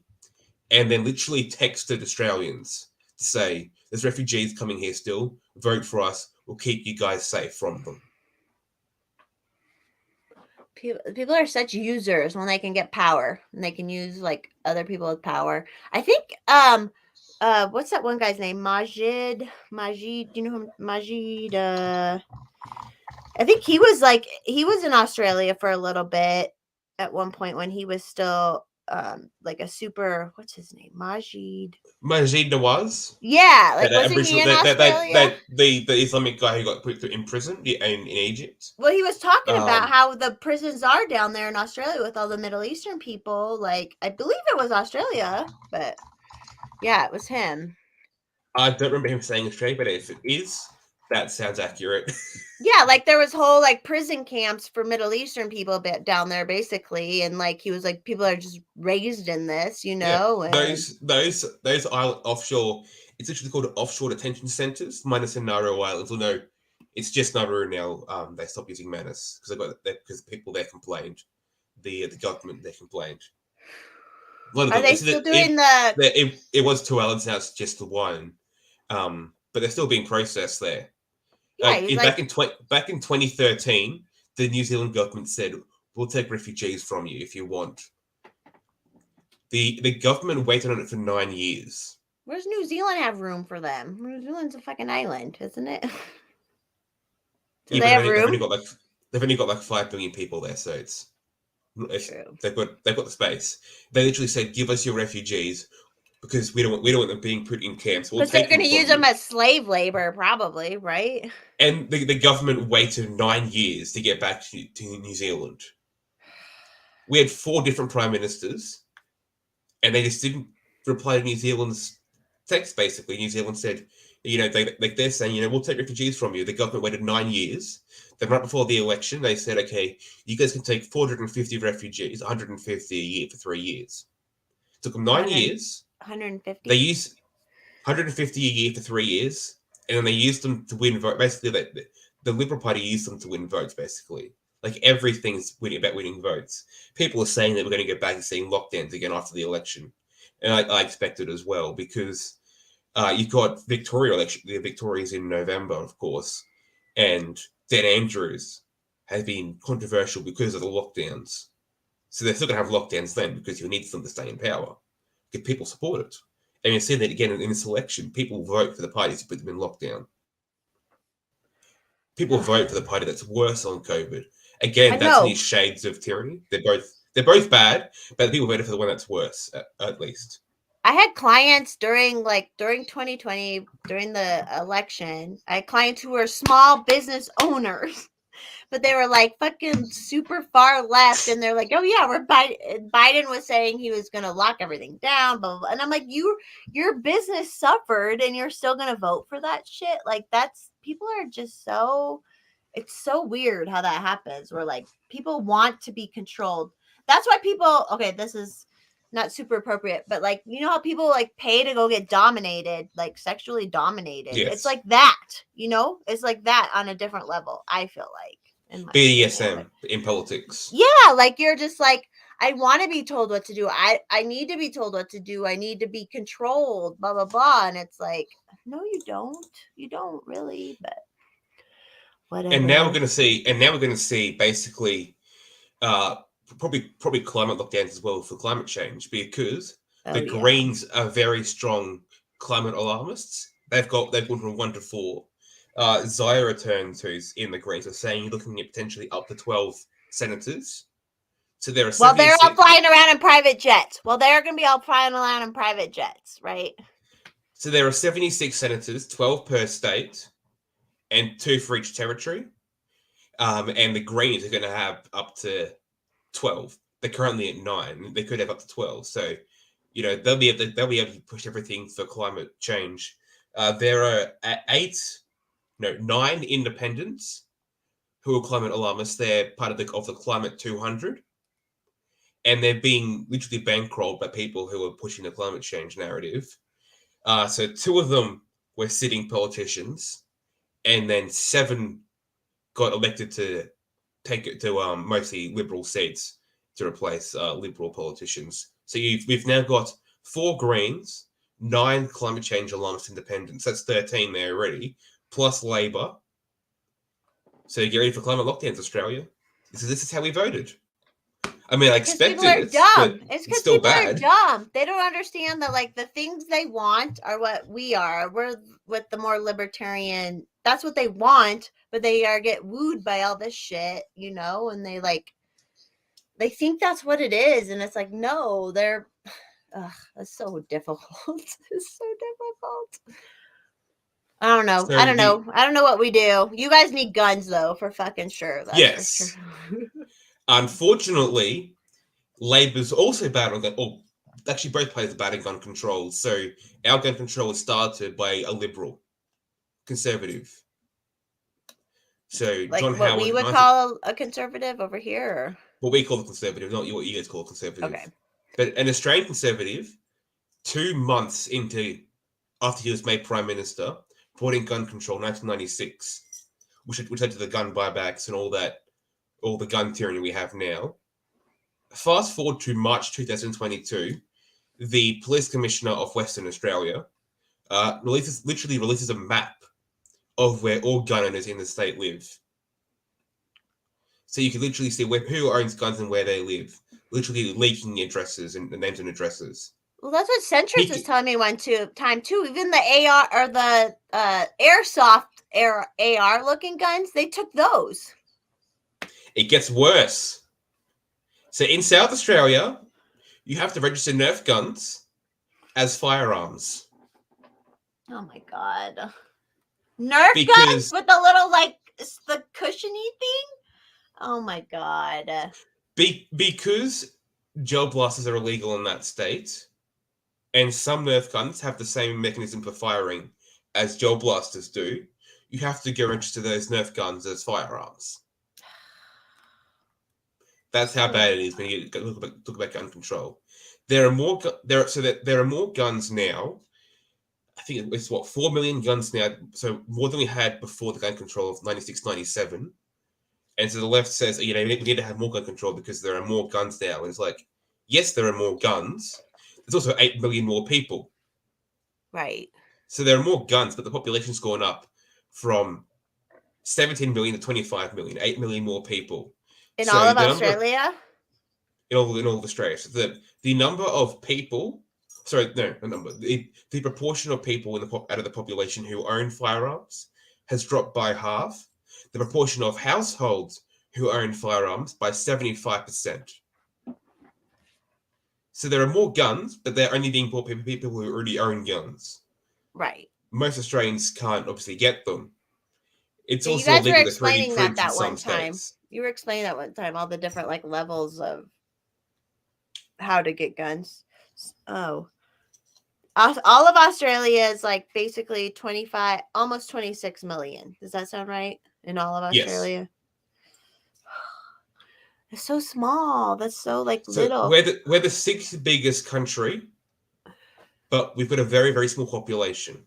and then literally texted Australians to say, "There's refugees coming here still. Vote for us. We'll keep you guys safe from them." People are such users when they can get power, and they can use other people with power. I think what's that one guy's name? Majid, do you know him? Majid, I think he was in Australia for a little bit at one point when he was still a super, what's his name? Majid Nawaz? Yeah, wasn't he in Australia? The Islamic guy who got put in prison in Egypt. Well, he was talking about how the prisons are down there in Australia with all the Middle Eastern people. I believe it was Australia, but yeah, it was him. I don't remember him saying Australia, but if it is, that sounds accurate. Yeah, there was whole prison camps for Middle Eastern people down there, basically, and he was people are just raised in this, Yeah, and those island offshore. It's actually called offshore detention centers, minus in Nauru Islands. Well, no, it's just Nauru now. They stopped using Manus because people there complained. The government there complained. Are they still doing It was 2 islands, now it's just the one. But they're still being processed there. Yeah, back in 2013, the New Zealand government said, "We'll take refugees from you if you want." The government waited on it for 9 years. Where's New Zealand have room for them? New Zealand's a fucking island, isn't it? Do they have room? They've only got 5 billion people there, so it's true. They've got the space. They literally said, "Give us your refugees." Because we don't want them being put in camps. Because they're going to use them as slave labor, probably, right? And the government waited 9 years to get back to New Zealand. We had 4 different prime ministers, and they just didn't reply to New Zealand's text. Basically, New Zealand said, they're saying, "We'll take refugees from you." The government waited 9 years. Then right before the election, they said, "Okay, you guys can take 450 refugees, 150 a year for 3 years." It took them 9 years. 150. They used 150 a year for 3 years, and then they used them to win votes. Basically, the Liberal Party used them to win votes, basically. Like everything's about winning votes. People are saying that we're going to go back to seeing lockdowns again after the election, and I expect it as well because you've got Victoria election. The Victoria's in November, of course, and Dan Andrews has been controversial because of the lockdowns. So they're still going to have lockdowns then because you need them to stay in power. Because people support it. And you see that again in this election. People vote for the parties to put them in lockdown. People vote for the party that's worse on COVID. Again, that's these shades of tyranny. They're both bad, but people voted for the one that's worse, at least. I had clients during 2020, during the election. I had clients who were small business owners, but they were like fucking super far left, and they're like, "Oh yeah, we're Biden was saying he was gonna lock everything down, blah, blah, blah." And I'm like, your business suffered, and you're still gonna vote for that shit? Like people are just so. It's so weird how that happens. Where like people want to be controlled. That's why people. Okay, this is not super appropriate, but like you know how people like pay to go get dominated, like sexually dominated. Yes. It's like that, it's like that on a different level. I feel like in my BDSM in politics. Yeah, like you're just like, I want to be told what to do. I need to be told what to do. I need to be controlled. Blah blah blah. And it's like, no, you don't. You don't really. But whatever. And now we're going to see basically. Probably climate lockdowns as well for climate change because the Greens are very strong climate alarmists. They've gone from 1 to 4. Zaya returns, who's in the Greens, are saying you're looking at potentially up to 12 senators. So there are. Well, they're all flying around in private jets. Well, they're going to be all flying around in private jets, right? So there are 76 senators, 12 per state, and 2 for each territory. And the Greens are going to have up to 12. They're currently at 9. They could have up to 12. So, they'll be able to push everything for climate change. There are 9 independents who are climate alarmists. They're part of the Climate 200, and they're being literally bankrolled by people who are pushing the climate change narrative. So 2 of them were sitting politicians, and then 7 got elected to take it to mostly Liberal seats to replace Liberal politicians. So we've now got 4 Greens, 9 climate change alarmist independents. That's 13 there already, plus Labor. So get ready for climate lockdowns, Australia. This is how we voted. I mean, I expected it, but it's still people bad. Are dumb. They don't understand that like the things they want are what we are. We're with the more libertarian. That's what they want, but they get wooed by all this shit, and they think that's what it is, and it's like no, that's so difficult. It's so difficult. I don't know. So I don't know. I don't know what we do. You guys need guns though, for fucking sure. That's yes. For sure. Unfortunately, Labor's also bad on gun. Or actually, both parties are bad on gun control. So our gun control was started by a Liberal, Conservative. So like John what Howard, we would call a conservative over here, or what we call a conservative, not what you guys call a conservative. Okay. But an Australian Conservative, 2 months after he was made Prime Minister, brought in gun control in 1996, which led to the gun buybacks and all the gun tyranny we have now. Fast forward to March 2022, the Police Commissioner of Western Australia releases a map of where all gun owners in the state live. So you can literally see who owns guns and where they live, literally leaking addresses and the names and addresses. Well, that's what Centrist was telling me one time too. Even the AR or the airsoft AR looking guns, they took those. It gets worse. So in South Australia, you have to register Nerf guns as firearms. Oh my god. Nerf guns with the little the cushiony thing? Oh my god. Because gel blasters are illegal in that state, and some Nerf guns have the same mechanism for firing as gel blasters do, you have to go register those Nerf guns as firearms. That's how bad it is when you talk about gun control. There are more guns now. I think it's 4 million guns now. So more than we had before the gun control of 96, 97. And so the left says, we need to have more gun control because there are more guns now. And it's like, yes, there are more guns. There's also 8 million more people. Right. So there are more guns, but the population's gone up from 17 million to 25 million, 8 million more people. In So all of the number Australia? in all of Australia. So the number of people, sorry, no, the number, the proportion of people out of the population who own firearms has dropped by half. The proportion of households who own firearms by 75%. So there are more guns, but they're only being bought by people who already own guns. Right. Most Australians can't obviously get them. It's Yeah, you also guys were illegal to 3D explaining print that in some one time. states. You were explaining that one time, all the different like levels of how to get guns. Oh. All of Australia is like basically 25, almost 26 million. Does that sound right? In all of Yes. Australia? It's so small. That's so like So little. we're the sixth biggest country, but we've got a very, very small population.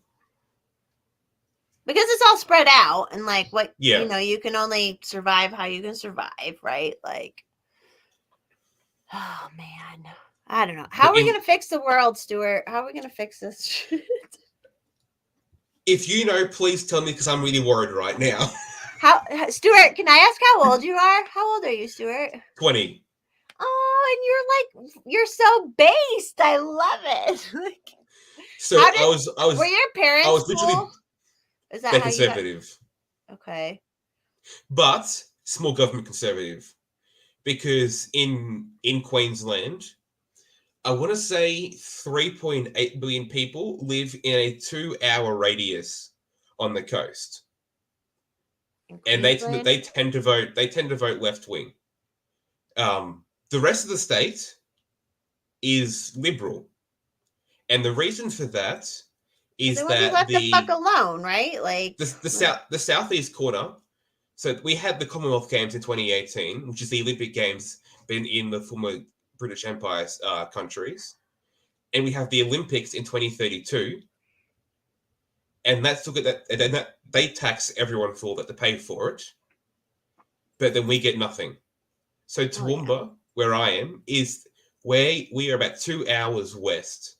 Because it's all spread out and like what Yeah. you can only survive how you can survive, right? Like, oh man. I don't know. How are we gonna fix the world, Stuart? How are we gonna fix this shit? If you know, please tell me because I'm really worried right now. Stuart, can I ask how old you are? How old are you, Stuart? 20. Oh, and you're so based. I love it. Like, So I was were your parents I was literally cool? Is that they're how conservative. Okay. But small government conservative. Because in Queensland, I want to say 3.8 billion people live in a 2-hour radius on the coast. And they tend to vote left wing. The rest of the state is liberal, and the reason for that is they want to be left the fuck alone, right? Like the southeast corner. So we had the Commonwealth Games in 2018, which is the Olympic Games, been in the former British Empire countries, and we have the Olympics in 2032. And that's still good that they tax everyone for that to pay for it, but then we get nothing. So Toowoomba, where I am, is where we are about 2 hours west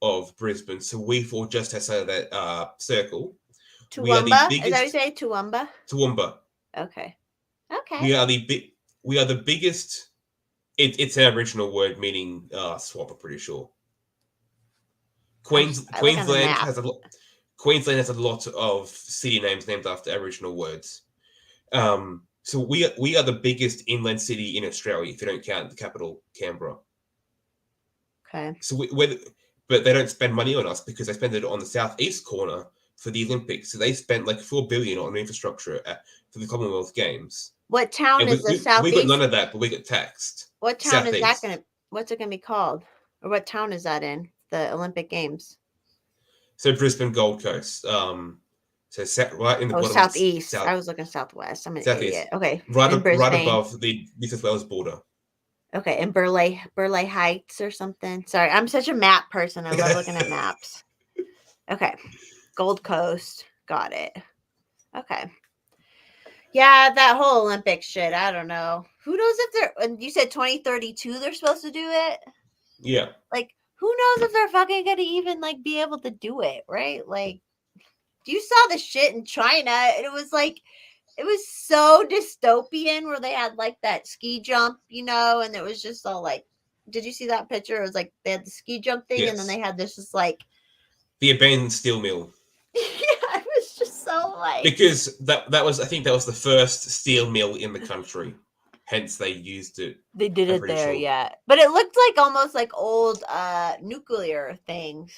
of Brisbane. So we fall just outside of that circle. Toowoomba? Is that what you say? Toowoomba? Toowoomba. Okay. We are the biggest. It's an Aboriginal word meaning swamp. I'm pretty sure. Queensland has a lot of city names named after Aboriginal words. So we are the biggest inland city in Australia if you don't count the capital, Canberra. Okay. So but they don't spend money on us because they spend it on the southeast corner for the Olympics. So they spent like $4 billion on infrastructure for the Commonwealth Games. What town is the southeast? We got none of that, but we get taxed. What town is that going to? What's it going to be called? Or what town is that in? The Olympic Games. So Brisbane, Gold Coast. So right in the bottom. Southeast. I was looking southwest. I'm an idiot. Okay. Right above the New South Wales border. Okay, and Burleigh Heights or something. Sorry, I'm such a map person. I love looking at maps. Okay. Gold Coast. Got it. Okay. Yeah, that whole Olympic shit. I don't know. Who knows if they're, and you said 2032 they're supposed to do it? Yeah. Like, who knows if they're fucking gonna even like be able to do it, right? Like, you saw the shit in China, and it was so dystopian where they had like that ski jump, and it was just all like, did you see that picture? It was like they had the ski jump thing, yes. And then they had this just like the abandoned steel mill. Yeah, it was just so like, because that was, I think that was the first steel mill in the country. Hence they used it. They did it there, yeah. But it looked like almost like old nuclear things,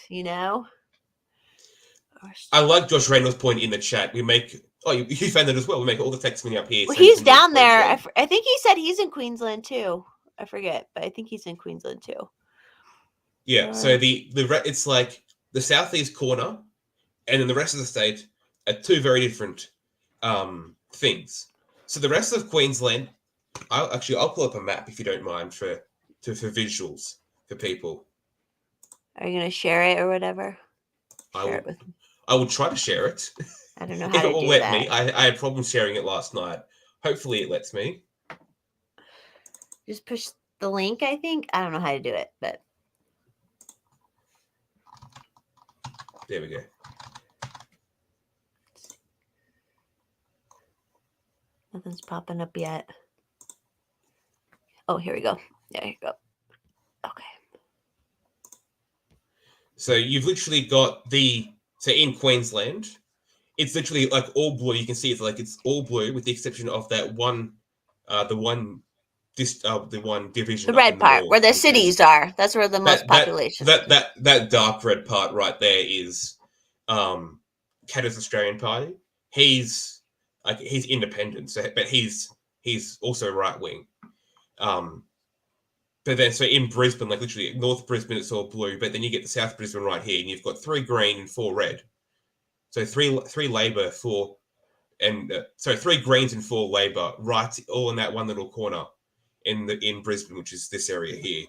I like Josh Reynolds' point in the chat. We make you found it as well. We make all the text money up here. Well, he's down there. I think he said he's in Queensland too. I forget, but I think he's in Queensland too. Yeah. So it's like the southeast corner, and then the rest of the state are two very different things. So the rest of Queensland, I'll pull up a map if you don't mind for visuals for people. Are you gonna share it or whatever? I will try to share it. I don't know how to do that. If it will let me. I had problems sharing it last night. Hopefully it lets me. Just push the link, I think. I don't know how to do it, but There we go. nothing's popping up yet. Oh, here we go. There you go. Okay. So you've literally got so in Queensland, it's literally like all blue. You can see it's all blue with the exception of that one, the one division The up red in the part north, where the which is cities are. That's where the most that population that is. that dark red part right there is Canada's Australian Party. He's independent, but he's also right wing. But then, so in Brisbane, like literally North Brisbane, it's all blue. But then you get the South Brisbane right here, and you've got 3 green and 4 red. So three Labor, 4 and 3 greens and 4 Labor, right, all in that one little corner in Brisbane, which is this area here.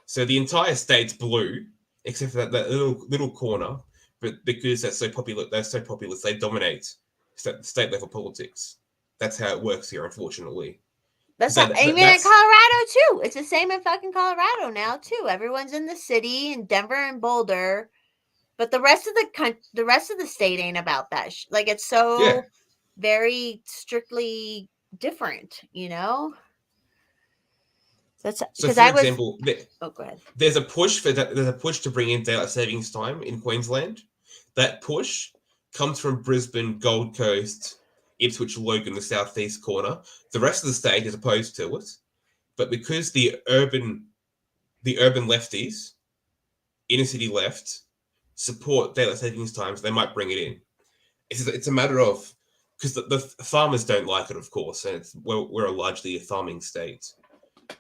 So the entire state's blue, except for that little corner. But because they're so populous, they dominate state level politics. That's how it works here, unfortunately. That's not, even in Colorado too. It's the same in fucking Colorado now too. Everyone's in the city in Denver and Boulder, but the rest of the state ain't about that. Like it's so very strictly different, you know. That's because for example, oh, go ahead. There's a push to bring in daylight savings time in Queensland. That push comes from Brisbane, Gold Coast, Ipswich, Logan, the southeast corner. The rest of the state is opposed to it, but because the urban lefties, inner city left, support daylight savings times, they might bring it in. It's a matter of because the farmers don't like it, of course, and we're largely a farming state.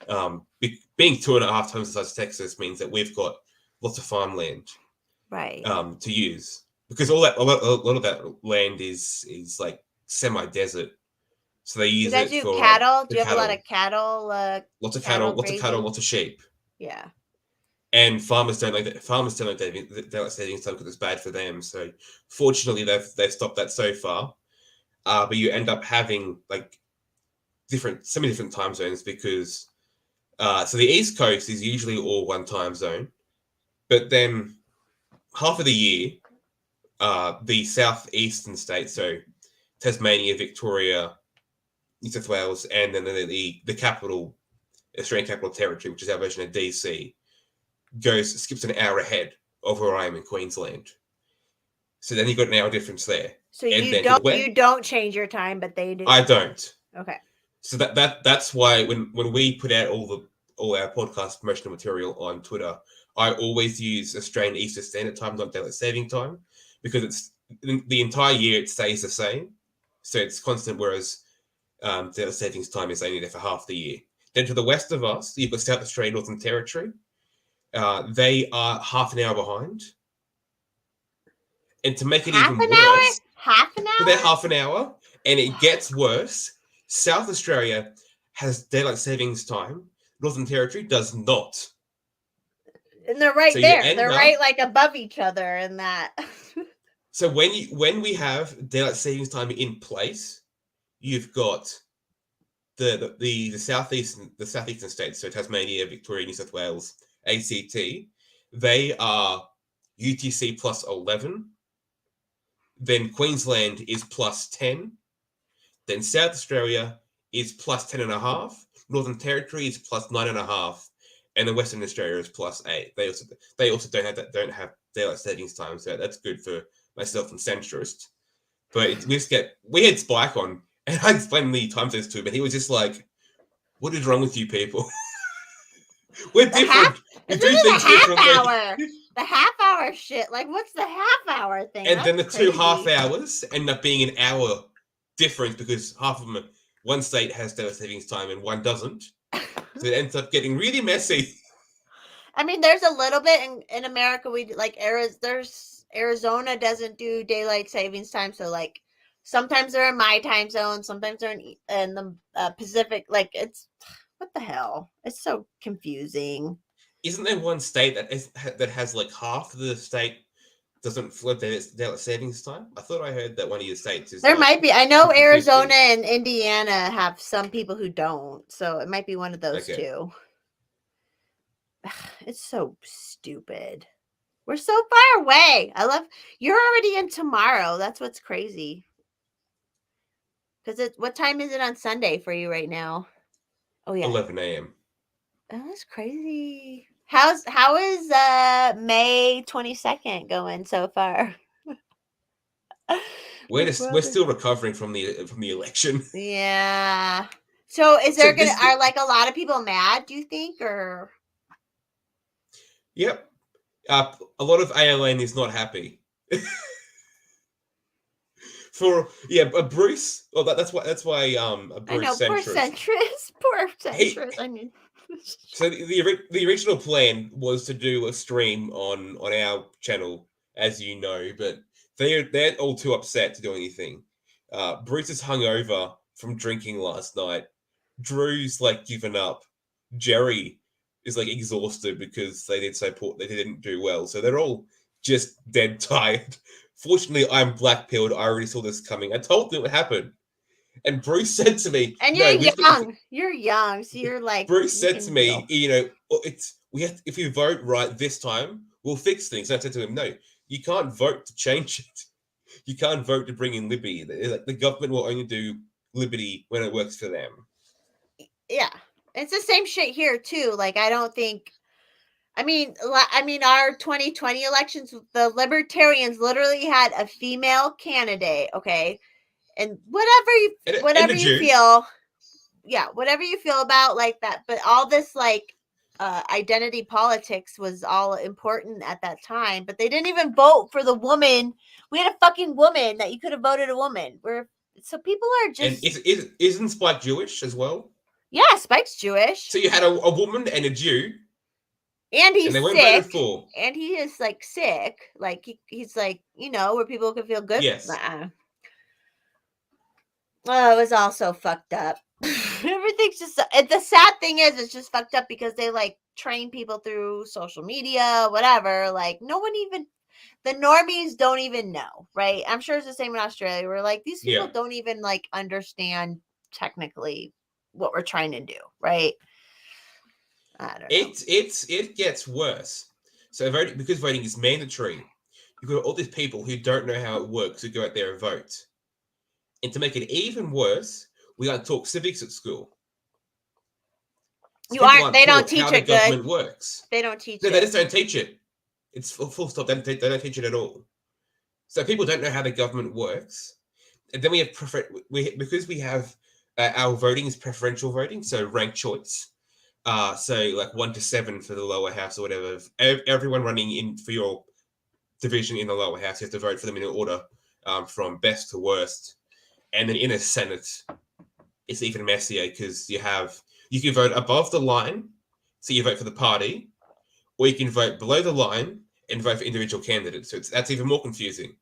Being 2.5 times the size of Texas means that we've got lots of farmland, right? To use because a lot of that land is like semi-desert, so they use it for cattle. Do you have a lot of cattle? Lots of cattle, lots of sheep. Yeah. And farmers don't like that. Farmers don't like daylight savings time because it's bad for them. So fortunately, they've stopped that so far. But you end up having like so many different time zones because so the East Coast is usually all one time zone, but then half of the year, the southeastern states, so Tasmania, Victoria, New South Wales, and then the capital, Australian Capital Territory, which is our version of DC, skips an hour ahead of where I am in Queensland. So then you've got an hour difference there. So you don't change your time, but they do. I don't. Okay. So that's why when we put out all our podcast promotional material on Twitter, I always use Australian Eastern Standard Time, not daylight saving time, because it's the entire year it stays the same, so it's constant. Whereas daylight savings time is only there for half the year. Then to the west of us, you've got South Australia, Northern Territory. They are half an hour behind, and to make it even worse, half an hour. They're half an hour, and it gets worse. South Australia has daylight savings time. Northern Territory does not. And they're right there. They're right like above each other in that. So when we have daylight savings time in place, you've got the southeastern states, so Tasmania, Victoria, New South Wales, ACT. They are UTC plus 11. Then Queensland is plus 10. Then South Australia is plus 10.5. Northern Territory is plus 9.5, and then Western Australia is plus 8. They also don't have daylight savings time, so that's good for myself and centrist. But we had Spike on, and I explained the time zones to him, and he was just like, "What is wrong with you people? We're different. We do things differently." The half-hour shit. Like, what's the half-hour thing? And then the 2 half hours end up being an hour difference because half of them, one state has daylight savings time and one doesn't. So it ends up getting really messy. I mean, there's a little bit in America. We like Arizona doesn't do daylight savings time, so like sometimes they're in my time zone, sometimes they're in the Pacific. Like it's what the hell? It's so confusing. Isn't there one state that has like half the state doesn't flood daylight savings time. I thought I heard that one of your states is There like might be. I know 50-50. Arizona and Indiana have some people who don't, so it might be one of those Okay. two. It's so stupid. We're so far away. You're already in tomorrow. That's what's crazy. Because what time is it on Sunday for you right now? Oh yeah, 11 a.m. Oh, that's crazy. How is May 22nd going so far? We're This world we're is- still recovering from the election. Yeah. So is So there this- are like a lot of people mad, do you think, or Yep. A lot of ALN is not happy. Bruce. Oh, that's why. Bruce I know, poor centrist. poor He- centrist. I mean, So the original plan was to do a stream on our channel, as you know, but they're all too upset to do anything. Bruce is hungover from drinking last night. Drew's like given up. Jerry is like exhausted because they didn't do well. So they're all just dead tired. Fortunately, I'm black-pilled. I already saw this coming. I told them it would happen. And Bruce said to me, and "No, you're young. You're young, so you're like Bruce you said can to me, deal. you know, we have if you vote right this time, we'll fix things." And I said to him, "No, you can't vote to change it. You can't vote to bring in liberty. Like the government will only do liberty when it works for them." Yeah, it's the same shit here too. Like I don't think. I mean, our 2020 elections, the Libertarians literally had a female candidate. Okay, and whatever a you Jew. feel, yeah, whatever you feel about like that, but all this like identity politics was all important at that time. But they didn't even vote for the woman. We had a fucking woman that you could have voted a woman. So people are And just isn't Spike Jewish as well? yeah. Spike's Jewish. So you had a woman and a Jew, And he's and they weren't voted sick. for. And he is like sick. Like he's like, where people can feel good. Yes. Oh, it was all so fucked up. Everything's just the sad thing is it's just fucked up because they like train people through social media, whatever. Like no one even the normies don't even know, right? I'm sure it's the same in Australia where like these people Yeah. don't even like understand technically what we're trying to do, right? I don't know. It gets worse. So because voting is mandatory, you've got all these people who don't know how it works who go out there and vote. And to make it even worse, we got to talk civics at school. They People aren't don't taught teach how it the government good. works. They don't teach No, it. they just don't teach it. It's full stop. They don't teach it at all. So people don't know how the government works. And then we have because we have our voting is preferential voting, so ranked choice. So like 1 to 7 for the lower house or whatever. Everyone running in for your division in the lower house, you have to vote for them in order from best to worst. And then in a Senate, it's even messier because you can vote above the line, so you vote for the party, or you can vote below the line and vote for individual candidates. So that's even more confusing.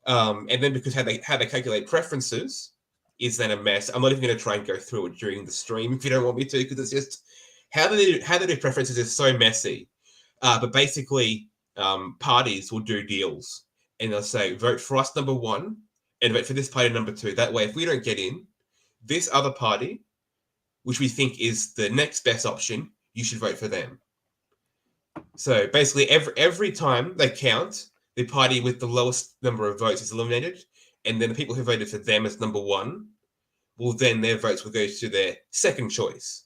And then because how they calculate preferences is then a mess. I'm not even going to try and go through it during the stream if you don't want me to, because it's just how they do preferences is so messy. But basically, parties will do deals and they'll say vote for us number 1 and vote for this party number 2. That way, if we don't get in, this other party, which we think is the next best option, you should vote for them. So basically, every time they count, the party with the lowest number of votes is eliminated, and then the people who voted for them as number 1, their votes will go to their second choice.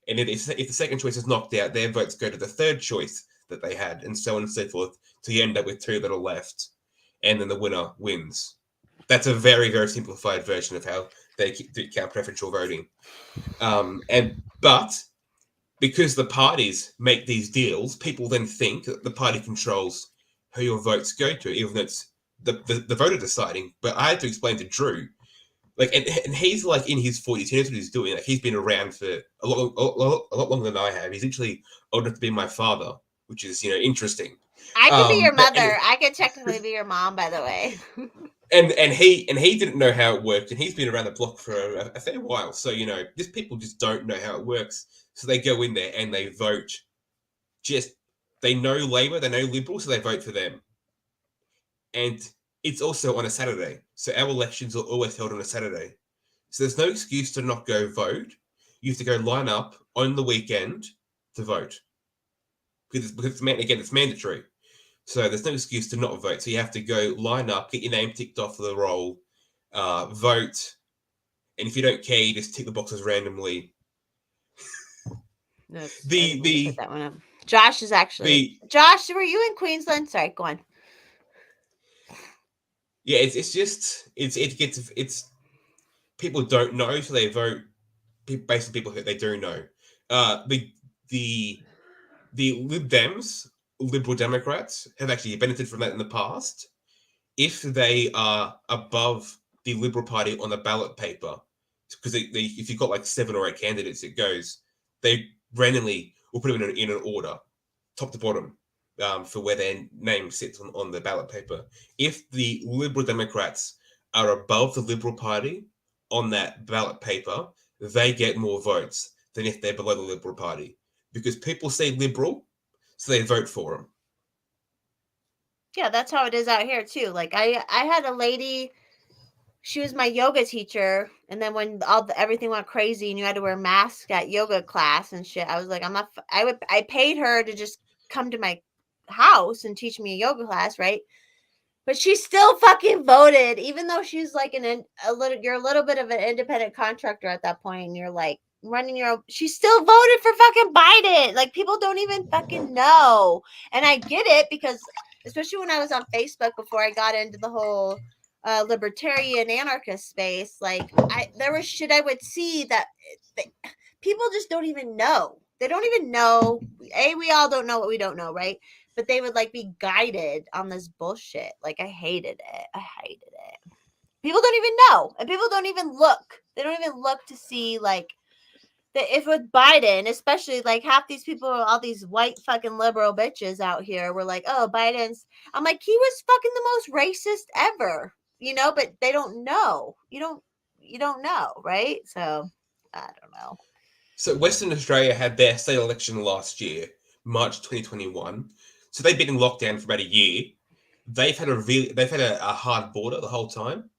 And if the second choice is knocked out, their votes go to the third choice that they had, and so on and so forth, till you end up with 2 that are left, and then the winner wins. That's a very, very simplified version of how they count preferential voting. But because the parties make these deals, people then think that the party controls who your votes go to, even though it's the voter deciding. But I had to explain to Drew, like, and he's like in his 40s, he knows what he's doing. Like, he's been around for a lot longer than I have. He's actually old enough to be my father, which is interesting. I could be your mother. I could technically be your mom, by the way. And he didn't know how it worked, and he's been around the block for a fair while. So these people just don't know how it works. So they go in there and they vote. They know Labour, they know Liberal, so they vote for them. And it's also on a Saturday. So our elections are always held on a Saturday. So there's no excuse to not go vote. You have to go line up on the weekend to vote. Because it's mandatory. So there's no excuse to not vote. So you have to go line up, get your name ticked off for the roll, vote. And if you don't care, you just tick the boxes randomly. Put that one up. Josh is actually Josh. Were you in Queensland? Sorry, go on. Yeah, it's people don't know, so they vote based on people that they do know. The Lib Dems, Liberal Democrats, have actually benefited from that in the past. If they are above the Liberal Party on the ballot paper, because if you've got like 7 or 8 candidates, they randomly will put them in an order, top to bottom, for where their name sits on the ballot paper. If the Liberal Democrats are above the Liberal Party on that ballot paper, they get more votes than if they're below the Liberal Party. Because people say Liberal, so they vote for them. Yeah, that's how it is out here too. Like I had a lady, she was my yoga teacher, and then when everything went crazy and you had to wear masks at yoga class and shit, I was like, I paid her to just come to my house and teach me a yoga class, right? But she still fucking voted, even though she's like you're a little bit of an independent contractor at that point, and you're like running your own. She still voted for fucking Biden. Like, people don't even fucking know. And I get it, because especially when I was on Facebook before I got into the whole libertarian anarchist space, like there was shit I would see that people just don't even know. They don't even know. We all don't know what we don't know, right? But they would like be guided on this bullshit. Like, I hated it. People don't even know, and people don't even look. They don't even look to see, like, if with Biden, especially, like, half these people, all these white fucking liberal bitches out here were like, oh, Biden's, I'm like, he was fucking the most racist ever, but they don't know. You don't know, right? So I don't know. So Western Australia had their state election last year, March 2021. So they've been in lockdown for about a year. They've had a hard border the whole time.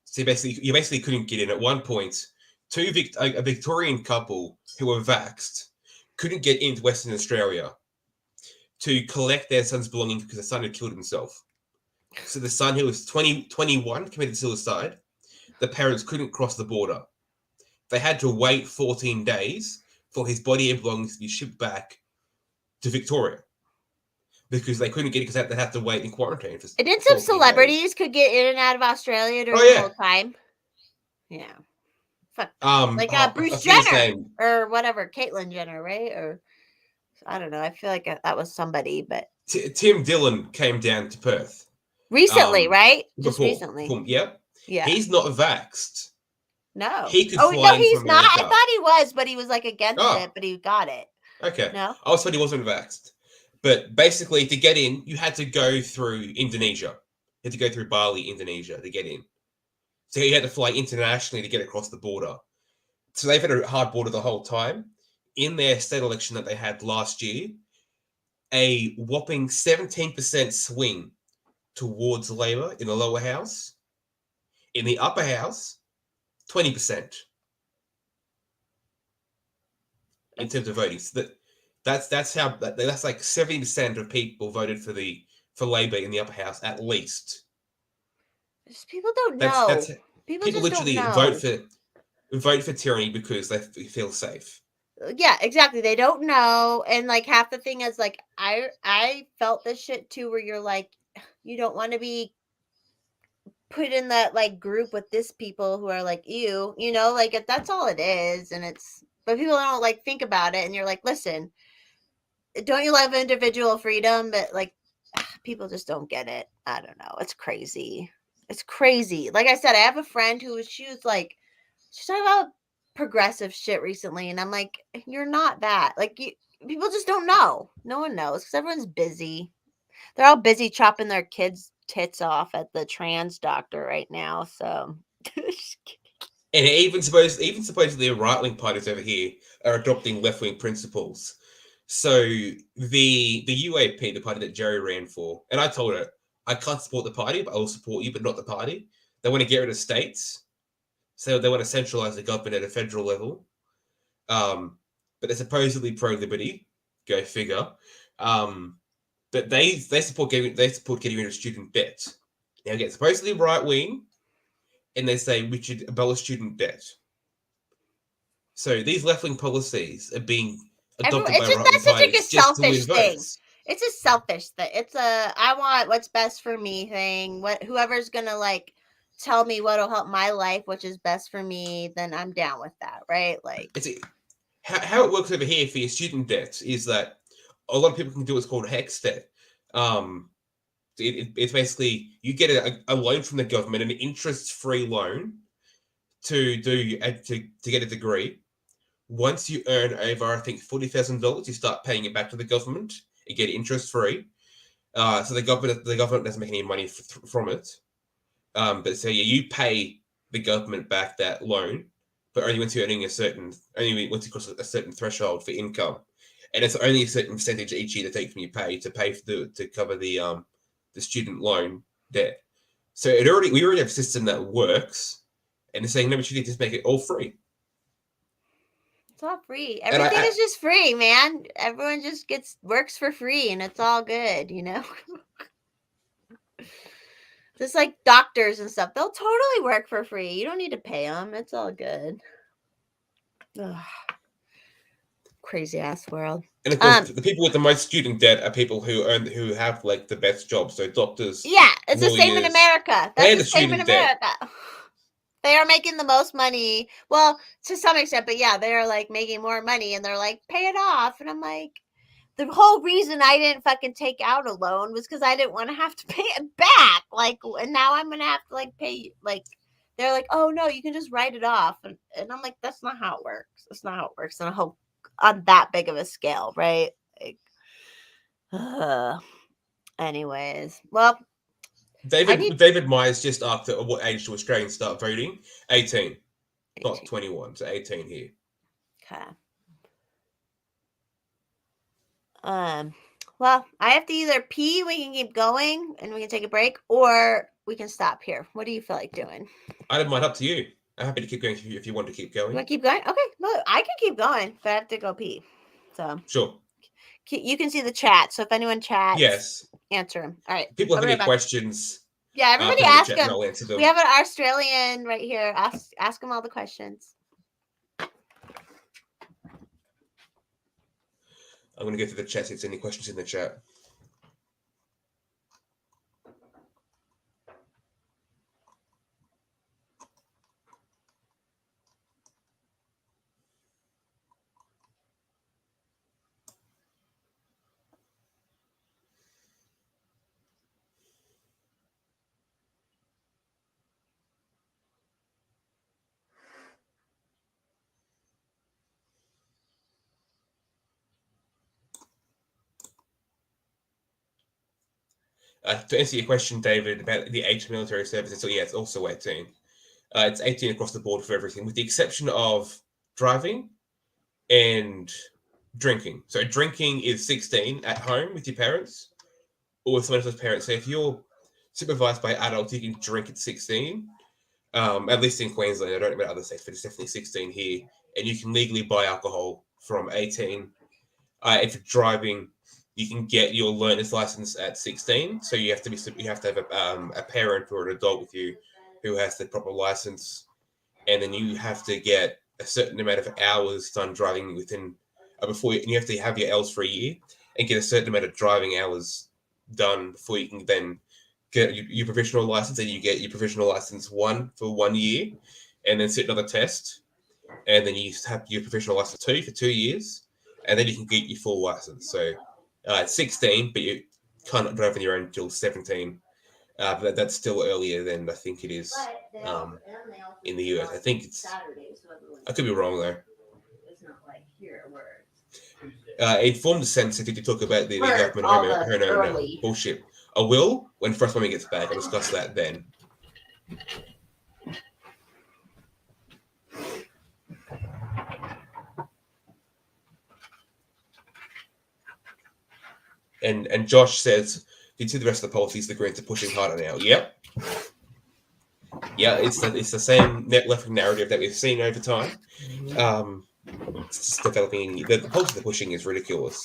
So you basically couldn't get in. At one point, a Victorian couple who were vaxxed couldn't get into Western Australia to collect their son's belongings because the son had killed himself. So the son, who was 21, committed suicide. The parents couldn't cross the border. They had to wait 14 days for his body and belongings to be shipped back to Victoria, because they couldn't get it, because they had to wait in quarantine for. And then some celebrities could get in and out of Australia during the whole time. Yeah. Fuck. Like Bruce Jenner or whatever, Caitlyn Jenner, right? Or I don't know. I feel like that was somebody, but Tim Dillon came down to Perth recently, right? Just recently. Yep. Yeah. He's not vaxxed. No. He could fly in from he's not. America. I thought he was, but he was like against it, but he got it. Okay. No. I was told he wasn't vaxxed. But basically, to get in, you had to go through Indonesia. You had to go through Bali, Indonesia, to get in. So you had to fly internationally to get across the border. So they've had a hard border the whole time. In their state election that they had last year, a whopping 17% swing towards Labor in the lower house. In the upper house, 20%. In terms of voting. So that's like 70% of people voted for Labor in the upper house, at least. People don't know. People literally vote for tyranny because they feel safe. Yeah, exactly. They don't know. And like half the thing is, like, I felt this shit too, where you're like, you don't want to be put in that like group with this people who are like you, like that's all it is. And but people don't like think about it, and you're like, listen, don't you love individual freedom? But like, people just don't get it. I don't know. It's crazy. Like I said, I have a friend she's talking about progressive shit recently, and I'm like, you're not that. Like, people just don't know. No one knows, because everyone's busy. They're all busy chopping their kids' tits off at the trans doctor right now. So, and even supposedly the right-wing parties over here are adopting left-wing principles. So the UAP, the party that Jerry ran for, and I told her, I can't support the party, but I will support you, but not the party. They want to get rid of states. So they want to centralize the government at a federal level. But they're supposedly pro-liberty. Go figure. But they support getting rid of student debt. Now, again, supposedly right-wing, and they say we should abolish student debt. So these left-wing policies are being adopted by right-wing parties just to win votes. It's a selfish thing. It's a I want what's best for me thing. Whoever's gonna like tell me what'll help my life, which is best for me, then I'm down with that, right? Like how it works over here for your student debt is that a lot of people can do what's called HECS debt. It's basically you get a loan from the government, an interest-free loan to get a degree. Once you earn over, I think, $40,000, you start paying it back to the government. You get interest-free. So the government doesn't make any money from it. But so yeah, you pay the government back that loan, but only once you're earning once you cross a certain threshold for income, and it's only a certain percentage each year to take from your pay to cover the student loan debt. So we already have a system that works, and they're saying no, we should just make it all free. It's all free. Everything is just free, man. Everyone just works for free, and it's all good, you know. Just like doctors and stuff, they'll totally work for free. You don't need to pay them. It's all good. Ugh. Crazy ass world. And of course, the people with the most student debt are people who have like the best jobs. So doctors. Yeah, it's the same in America. That's the same in America. They are making the most money. Well, to some extent, but yeah, they're like making more money, and they're like, pay it off. And I'm like, the whole reason I didn't fucking take out a loan was because I didn't want to have to pay it back. Like, and now I'm gonna have to like pay. Like, they're like, oh no, you can just write it off, and I'm like, that's not how it works. That's not how it works on that big of a scale, right? Like, anyways, well. David Myers just asked at what age do Australians start voting? 18. Not 21, so 18 here. Okay. Well, I have to either pee, we can keep going and we can take a break, or we can stop here. What do you feel like doing? I don't mind, up to you. I'm happy to keep going if you want to keep going. You want to keep going? Okay, look, I can keep going, but I have to go pee. So sure. You can see the chat. So if anyone chats, yes, answer them. All right. People have any questions? Yeah, everybody ask them. I'll answer them. We have an Australian right here. Ask them all the questions. I'm going to go through the chat. If there's any questions in the chat. To answer your question, David, about the age of military service, so yeah, it's also 18. It's 18 across the board for everything, with the exception of driving and drinking. So drinking is 16 at home with your parents or with someone else's parents. So if you're supervised by adults, you can drink at 16. At least in Queensland, I don't know about other states, but it's definitely 16 here. And you can legally buy alcohol from 18. If you're driving, you can get your learner's license at 16. So you have to have a parent or an adult with you who has the proper license, and then you have to get a certain amount of hours done driving within and you have to have your L's for a year and get a certain amount of driving hours done before you can then get your provisional license, and you get your provisional license 1 for 1 year, and then sit another test, and then you have your professional license 2 for 2 years, and then you can get your full license. So it's 16, but you can't drive on your own until 17. But that's still earlier than I think it is in the US. I think it's. I could be wrong though. It's not like here where. Informed sense, if you talk about the government bullshit. I will when First Mommy gets back. I'll discuss that then. And Josh says, You can see the rest of the policies the Greens are pushing harder now. Yep. Yeah, it's the same left-wing narrative that we've seen over time. It's just developing. The policy they're pushing is ridiculous.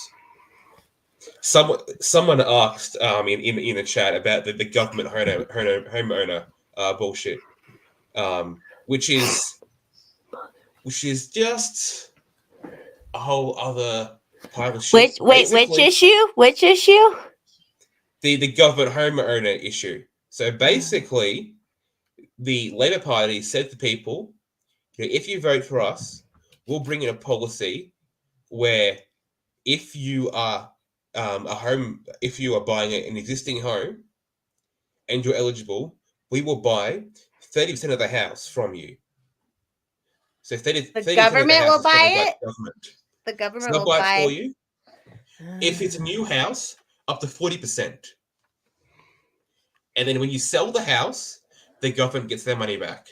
Someone asked in the chat about the government homeowner bullshit, which is just a whole other pile of shit. Which issue? Which issue? The government homeowner issue. So basically, the Labour Party said to people, if you vote for us, we'll bring in a policy where if you are if you are buying an existing home and you're eligible, we will buy 30% of the house from you. So 30% the government will buy it. The government will buy it for you. If it's a new house, up to 40%. And then when you sell the house, the government gets their money back.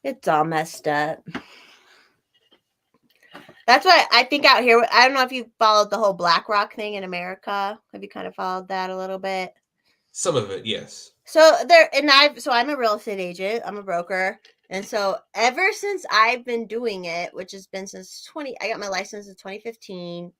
It's all messed up. That's why I think out here, I don't know if you followed the whole BlackRock thing in America. Have you kind of followed that a little bit? Some of it, yes. So I'm a real estate agent. I'm a broker. And so ever since I've been doing it, which has been since I got my license in 2015,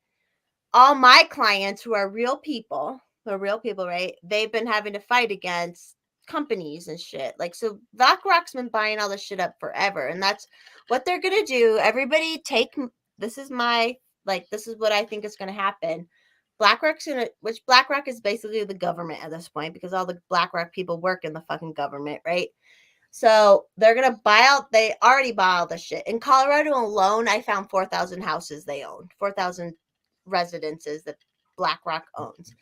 all my clients who are real people, right? They've been having to fight against companies and shit. Like, so BlackRock's been buying all this shit up forever. And that's what they're going to do. Everybody this is what I think is going to happen. BlackRock is basically the government at this point, because all the BlackRock people work in the fucking government, right? So they're going to they already buy all the shit. In Colorado alone, I found 4,000 houses they own, 4,000 residences that BlackRock owns.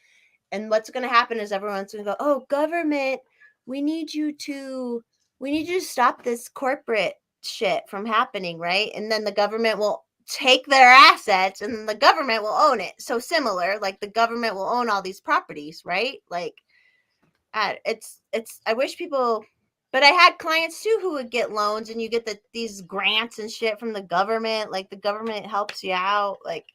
And what's going to happen is everyone's going to go, oh, government, we need you to stop this corporate shit from happening, right? And then the government will take their assets and the government will own it. So similar, like the government will own all these properties, right? Like it's I wish people, but I had clients too who would get loans and you get these grants and shit from the government. Like the government helps you out. Like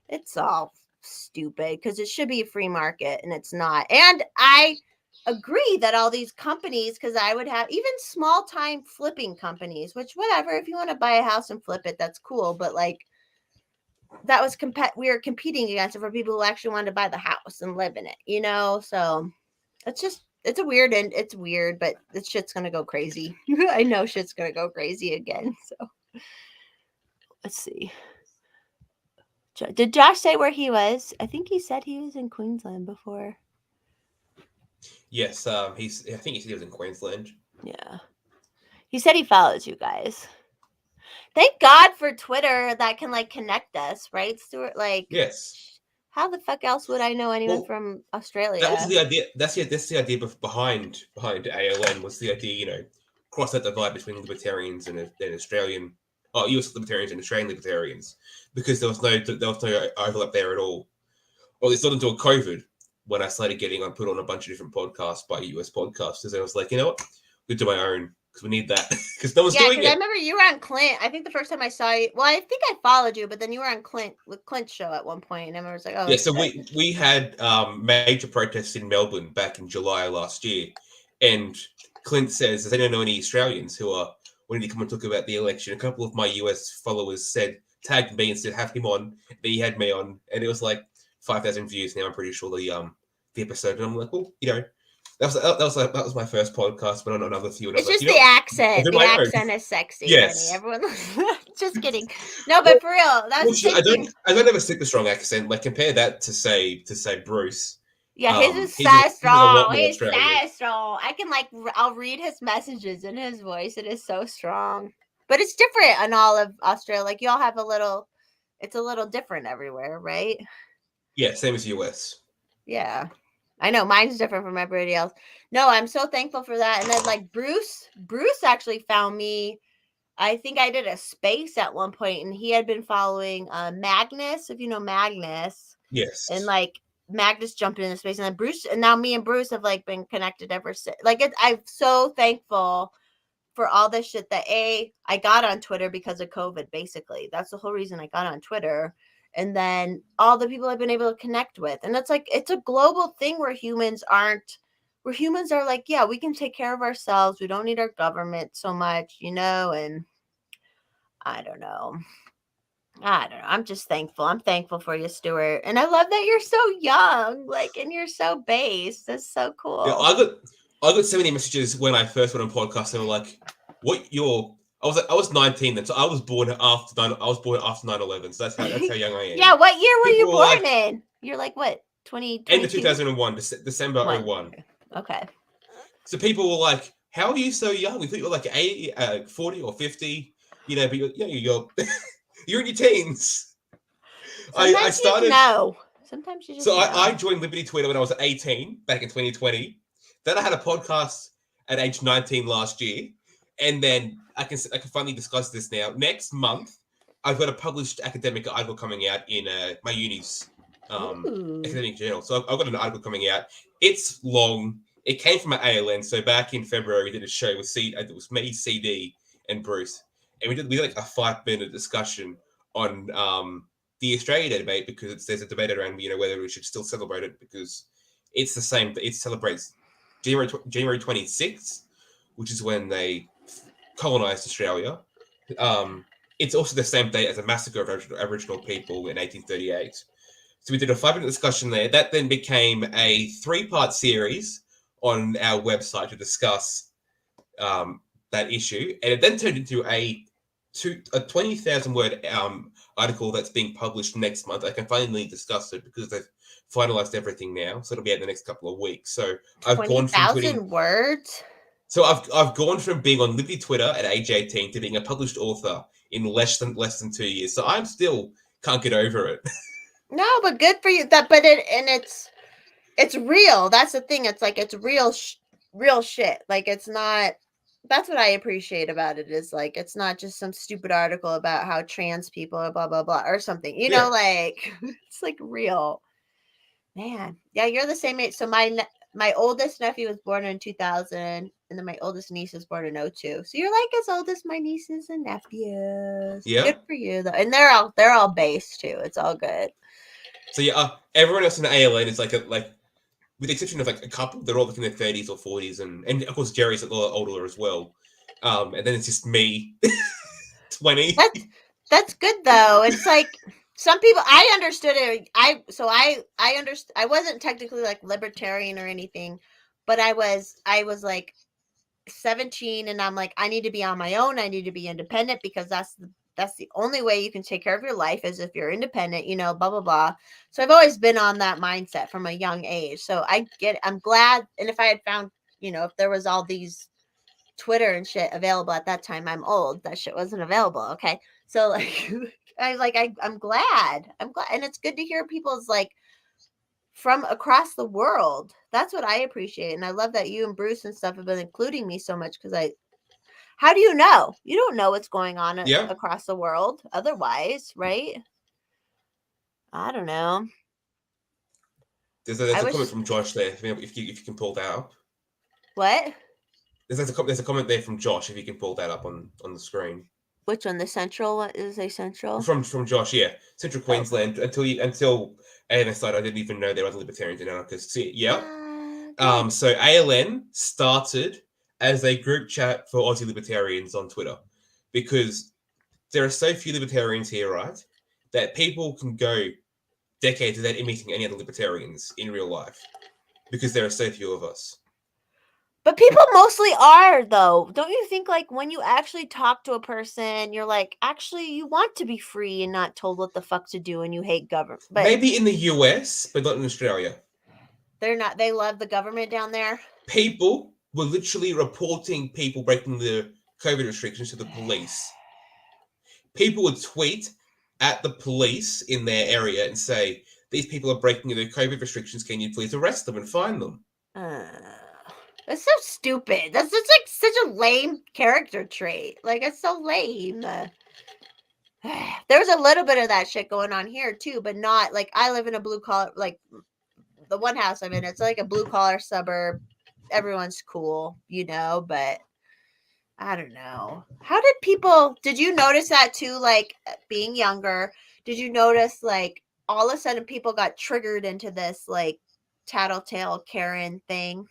it's all stupid because it should be a free market and it's not. And I agree that all these companies, because I would have even small time flipping companies, which whatever, if you want to buy a house and flip it, that's cool. But like that was we were competing against it for people who actually wanted to buy the house and live in it, so it's weird, but this shit's gonna go crazy. I know shit's gonna go crazy again. So let's see. Did Josh say where he was? I think he said he was in Queensland before. Yes, I think he said he was in Queensland. Yeah. He said he follows you guys. Thank God for Twitter that can like connect us, right, Stuart? Like, yes. How the fuck else would I know anyone from Australia? That was the idea. That's the idea behind ALN was the idea, cross that divide between libertarians and Australian, US libertarians and Australian libertarians, because there was no overlap there at all. Well, it's not until COVID when I started getting put on a bunch of different podcasts by US podcasters, and I was like, you know what, we'll do my own because we need that because no one's doing it. I remember you were on Clint. I think the first time I saw you, well, I think I followed you, but then you were on Clint's show at one point, and I was like, oh, yeah. So we had major protests in Melbourne back in July last year, and Clint says, does anyone know any Australians who are wanting to come and talk about the election? A couple of my US followers tagged me and said have him on. That he had me on, and it was like 5,000 views now. I'm pretty sure the episode, and I'm like, well, that was my first podcast, but on another few. It's just the accent. The accent is sexy. Yes, honey. Everyone. Just kidding. No, but for real, that's. I don't have a super strong accent. Like compare that to say Bruce. Yeah, his is so strong. He's so strong. I can I'll read his messages in his voice. It is so strong, but it's different in all of Australia. Like y'all have it's a little different everywhere, right? Yeah, same as US. Yeah. I know mine's different from everybody else. No, I'm so thankful for that. And then Bruce actually found me. I think I did a space at one point, and he had been following Magnus, if you know Magnus. Yes. And Magnus jumped into space, and then Bruce, and now me and Bruce have been connected ever since. I'm so thankful for all this shit that I got on Twitter because of COVID. Basically, that's the whole reason I got on Twitter. and then all the people I've been able to connect with. And it's like, it's a global thing where humans are like, yeah, we can take care of ourselves. We don't need our government so much, and I don't know. I'm just thankful. I'm thankful for you, Stuart. And I love that you're so young, like, and you're so based. That's so cool. Yeah, I got so many messages when I first went on podcast. They were like, "What you're?" I was 19 then, so I was born after 9/11. So that's how young I am. Yeah, what year were you People were born in? You're like what? 2022? End of 2001, December 01. Okay. So people were like, "How are you so young? We thought you were like 80, 40 or 50, but you're you're in your teens." Sometimes I started. You know. Sometimes you just So know. I joined Liberty Twitter when I was 18 back in 2020. Then I had a podcast at age 19 last year, and then I can finally discuss this now. Next month, I've got a published academic article coming out in my uni's academic journal. So I've got an article coming out. It's long. It came from my ALN. So back in February, we did a show with it was me, CD, and Bruce, and we did like a 5-minute discussion on the Australia Day debate, because there's a debate around whether we should still celebrate it, because it's the same. It celebrates January 26th, which is when they colonized Australia. It's also the same date as a massacre of Aboriginal people in 1838. So we did a 5-minute discussion there. That then became a 3-part series on our website to discuss that issue, and it then turned into a 20,000 word article that's being published next month. I can finally discuss it because they've finalized everything now, so it'll be out in the next couple of weeks. So I've gone from 20,000 words. So I've gone from being on Liberty Twitter at age 18 to being a published author in less than 2 years. So I'm still can't get over it. No, but good for you. It's real. That's the thing. It's like, it's real shit. Like, it's not. That's what I appreciate about it, is like, it's not just some stupid article about how trans people are blah blah blah or something. Like, it's like real. Man, yeah, you're the same age. So my oldest nephew was born in 2000, and then my oldest niece was born in 2002. So you're like as old as my nieces and nephews. Yeah, good for you though. And they're all based too. It's all good. So yeah, everyone else in the ALN is like with the exception of like a couple, they're all like in their 30s or 40s, and of course Jerry's a lot older as well. And then it's just me, 20. That's good though. It's like some people, I understood it. I understood. I wasn't technically like libertarian or anything, but I was like 17, and I'm like, I need to be on my own. I need to be independent, because that's the only way you can take care of your life, is if you're independent, blah, blah, blah. So I've always been on that mindset from a young age. So I'm glad. And if I had found, if there was all these Twitter and shit available at that time, I'm old. That shit wasn't available. Okay. So like, I'm glad. And it's good to hear people's like from across the world. That's what I appreciate. And I love that you and Bruce and stuff have been including me so much, because how do you know? You don't know what's going on across the world otherwise, right? I don't know. There's a comment from Josh there, if you can pull that up. What? There's a comment there from Josh, if you can pull that up on the screen. Which one? The Central? What is a Central? From Josh, yeah. Central Queensland. Until ALN started, I didn't even know there were libertarians and anarchists. Yeah. So ALN started as a group chat for Aussie libertarians on Twitter, because there are so few libertarians here, right, that people can go decades without meeting any other libertarians in real life, because there are so few of us. But people mostly are, though. Don't you think, like, when you actually talk to a person, you're like, actually, you want to be free and not told what the fuck to do, and you hate government. But maybe in the US, but not in Australia. They're not. They love the government down there. People were literally reporting people breaking the COVID restrictions to the police. People would tweet at the police in their area and say, these people are breaking the COVID restrictions. Can you please arrest them and fine them? That's so stupid. That's just like such a lame character trait. Like, it's so lame. There's a little bit of that shit going on here too, but not like, I live in a blue collar, like the one house I'm in, it's like a blue collar suburb. Everyone's cool, but I don't know. How did you notice that too? Like, being younger, did you notice like all of a sudden people got triggered into this like tattletale Karen thing?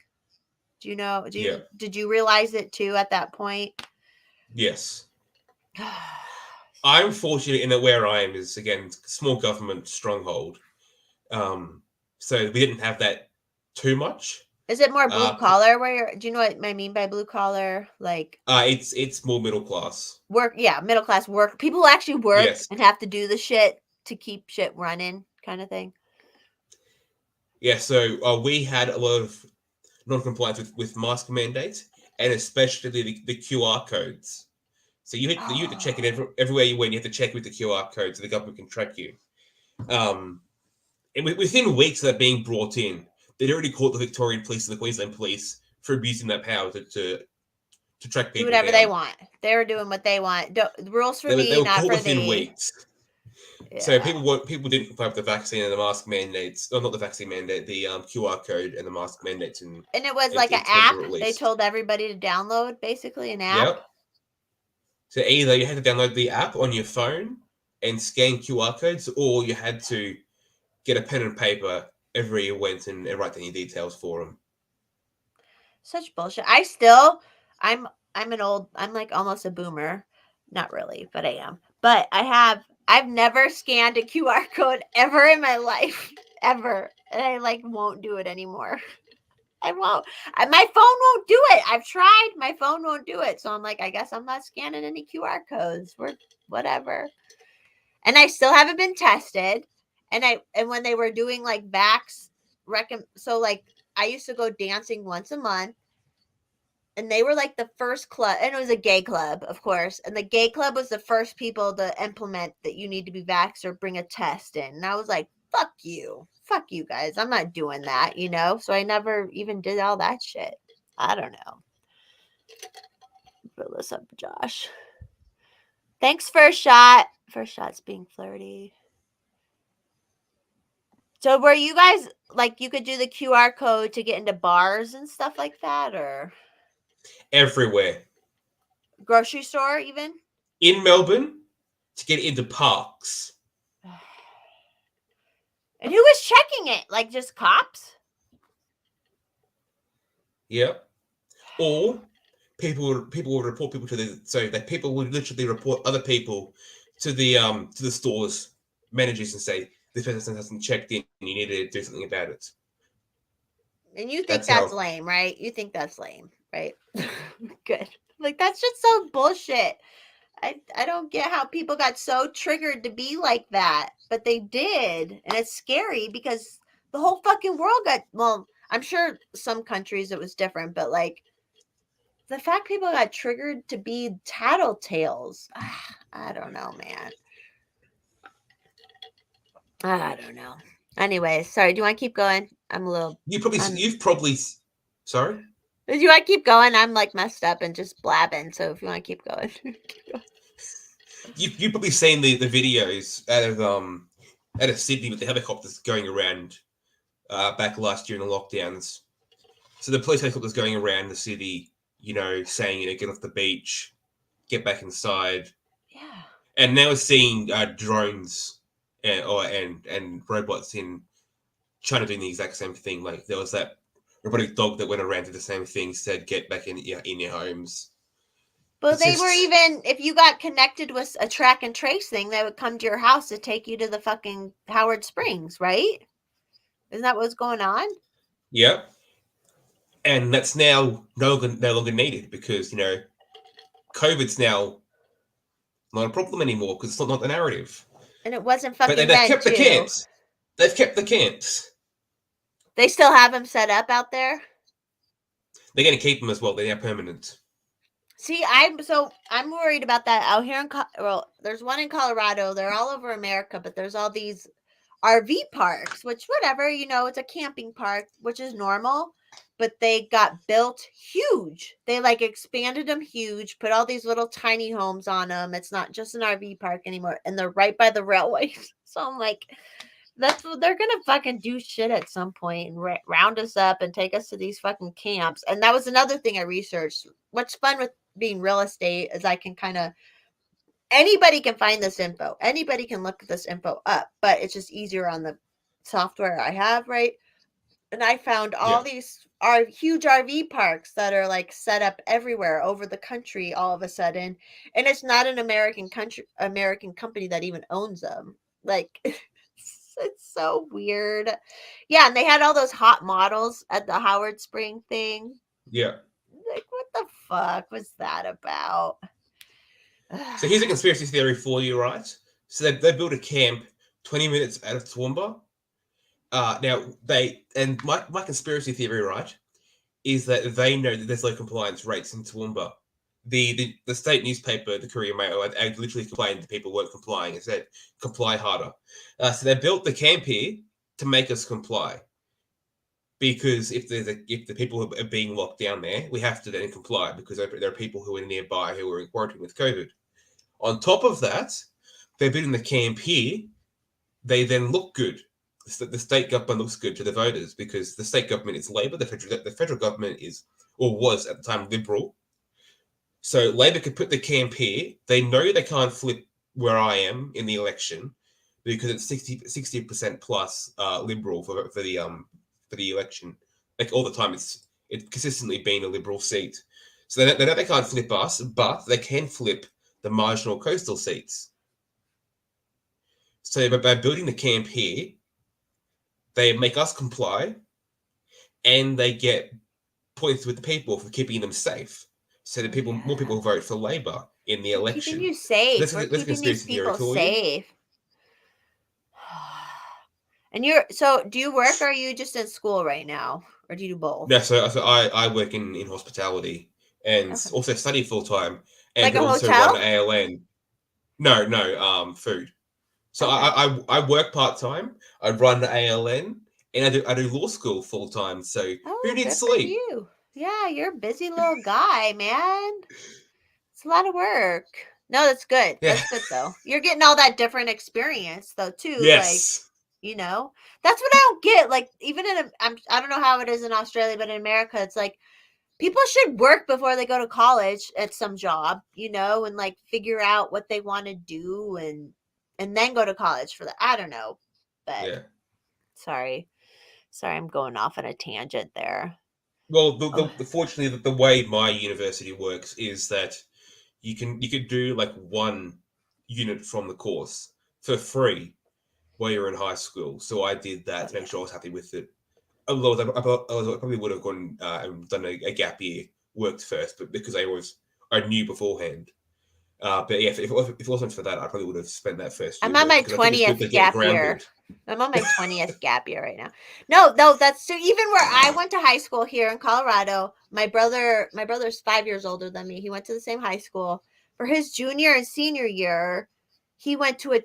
Do you know? Yeah. Did you realize it too at that point? Yes. I'm fortunate in that where I am is again small government stronghold. So we didn't have that too much. Is it more blue collar? Do you know what I mean by blue collar? Like, it's more middle class work. Yeah, middle class work. People who actually work Yes. and have to do the shit to keep shit running, kind of thing. Yeah. So we had a lot of non-compliance with mask mandates, and especially the QR codes. So you had to check it everywhere you went. You had to check with the QR code so the government can track you. And within weeks of that being brought in, they'd already caught the Victorian police and the Queensland police for abusing that power to track people. Do whatever down. they want. They're doing what they want. Rules for me, they were not caught for within thee. weeks. Yeah. So people didn't comply with the vaccine and the mask mandates. Oh, not the vaccine mandate, the QR code and the mask mandates. And it was like an app. Released. They told everybody to download, basically an app. Yep. So either you had to download the app on your phone and scan QR codes, or you had to get a pen and paper everywhere you went and write down your details for them. Such bullshit. I'm like almost a boomer. Not really, but I am. But I've never scanned a QR code ever in my life. Ever. And I like won't do it anymore. I won't. My phone won't do it. I've tried. My phone won't do it. So I'm like, I guess I'm not scanning any QR codes. Whatever. And I still haven't been tested. And when they were doing like vax so like I used to go dancing once a month. And they were like the first club, and it was a gay club, of course. And the gay club was the first people to implement that you need to be vaxxed or bring a test in. And I was like, fuck you guys. I'm not doing that, you know? So I never even did all that shit. I don't know. Fill this up, Josh. Thanks for a shot. First shot's being flirty. So were you guys, like, you could do the QR code to get into bars and stuff like that, or? Everywhere. Grocery store, even? In Melbourne, to get into parks. And who was checking it? Like just cops? Yep. Or people would report people to people would literally report other people to the stores managers and say this person hasn't checked in and you need to do something about it. And you think that's lame, right? You think that's lame, right? Good. Like that's just so bullshit. I don't get how people got so triggered to be like that, but they did. And it's scary because the whole fucking world I'm sure some countries it was different, but like the fact people got triggered to be tattletales. I don't know, man. I don't know. Anyway, sorry. Do you want to keep going? I'm a little. You've probably. Sorry. Do you want to keep going? I'm like messed up and just blabbing. So if you want to keep going. You've probably seen the videos out of Sydney with the helicopters going around back last year in the lockdowns. So the police helicopters going around the city, saying, get off the beach, get back inside. Yeah. And now we're seeing drones and robots in China doing the exact same thing. Like there was that robotic dog that went around did the same thing, said, get back in your homes. But they were even, if you got connected with a track and trace thing, they would come to your house to take you to the fucking Howard Springs, right? Isn't that what's going on? Yep. And that's now no longer needed because, COVID's now not a problem anymore because it's not the narrative. And it wasn't fucking But they've kept the camps. They've kept the camps. They still have them set up out there? They're going to keep them as well. They're now permanent. See, I'm worried about that out here there's one in Colorado. They're all over America, but there's all these RV parks, which whatever, it's a camping park, which is normal, but they got built huge. They like expanded them huge, put all these little tiny homes on them. It's not just an RV park anymore, and they're right by the railways. So I'm like, that's what they're gonna fucking do shit at some point and round us up and take us to these fucking camps. And that was another thing I researched. What's fun with being real estate is I can kind of anybody can find this info. Anybody can look this info up, but it's just easier on the software I have, right? And I found all Yeah. these are huge RV parks that are like set up everywhere over the country all of a sudden, and it's not an American company that even owns them. Like it's so weird. Yeah, and they had all those hot models at the Howard Spring thing. Yeah. Like, what the fuck was that about? So here's a conspiracy theory for you, right? So they built a camp 20 minutes out of Toowoomba. Now my conspiracy theory, right, is that they know that there's low compliance rates in Toowoomba. The state newspaper, the Courier Mail, I literally complained that people weren't complying and said comply harder. So they built the camp here to make us comply. Because if the people are being locked down there, we have to then comply because there are people who are nearby who are quarantined with COVID. On top of that, they're building the camp here. They then look good. The state government looks good to the voters because the state government is Labor. The federal government is, or was at the time, Liberal. So Labor could put the camp here. They know they can't flip where I am in the election because it's 60% plus Liberal for the election. Like all the time, it's consistently been a Liberal seat. So they know they can't flip us, but they can flip the marginal coastal seats. So by building the camp here, they make us comply, and they get points with the people for keeping them safe. So that more people vote for Labor in the election. Keeping you safe. We're keeping these people safe. And do you work or are you just in school right now? Or do you do both? No, so I work in hospitality and also study full time and like a also hotel? run ALN. No, food. So I work part time. I run ALN and I do law school full time. So who needs sleep? You. Yeah, you're a busy little guy, man. It's a lot of work. No, that's good. Yeah. That's good though. You're getting all that different experience though too. Yes. Like, that's what I don't get. Like even I don't know how it is in Australia, but in America, it's like people should work before they go to college at some job, and like figure out what they want to do and then go to college for that. I don't know, but yeah. Sorry, I'm going off on a tangent there. Well, fortunately, the way my university works is that you could do like one unit from the course for free while you're in high school. So I did that to make sure I was happy with it. Although I probably would have gone and done a gap year, worked first, but because I knew beforehand. But yeah, if it wasn't for that, I probably would have spent that first year. I'm on my 20th gap year. I'm on my 20th gap year right now. No, that's so even where I went to high school here in Colorado, my brother's 5 years older than me. He went to the same high school. For his junior and senior year, he went to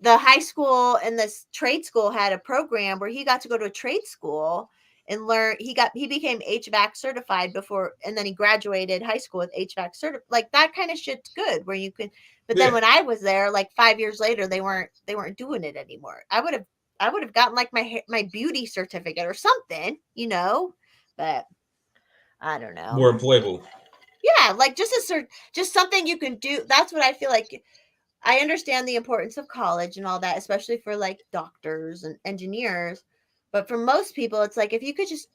the high school and this trade school had a program where he got to go to a trade school and learn. He became HVAC certified before, and then he graduated high school with HVAC certified. Like that kind of shit's good where you can. But then when I was there, like 5 years later, they weren't doing it anymore. I would have gotten like my beauty certificate or something, but I don't know. More employable. Yeah, like just something you can do. That's what I feel like. I understand the importance of college and all that, especially for like doctors and engineers. But for most people, it's like if you could just,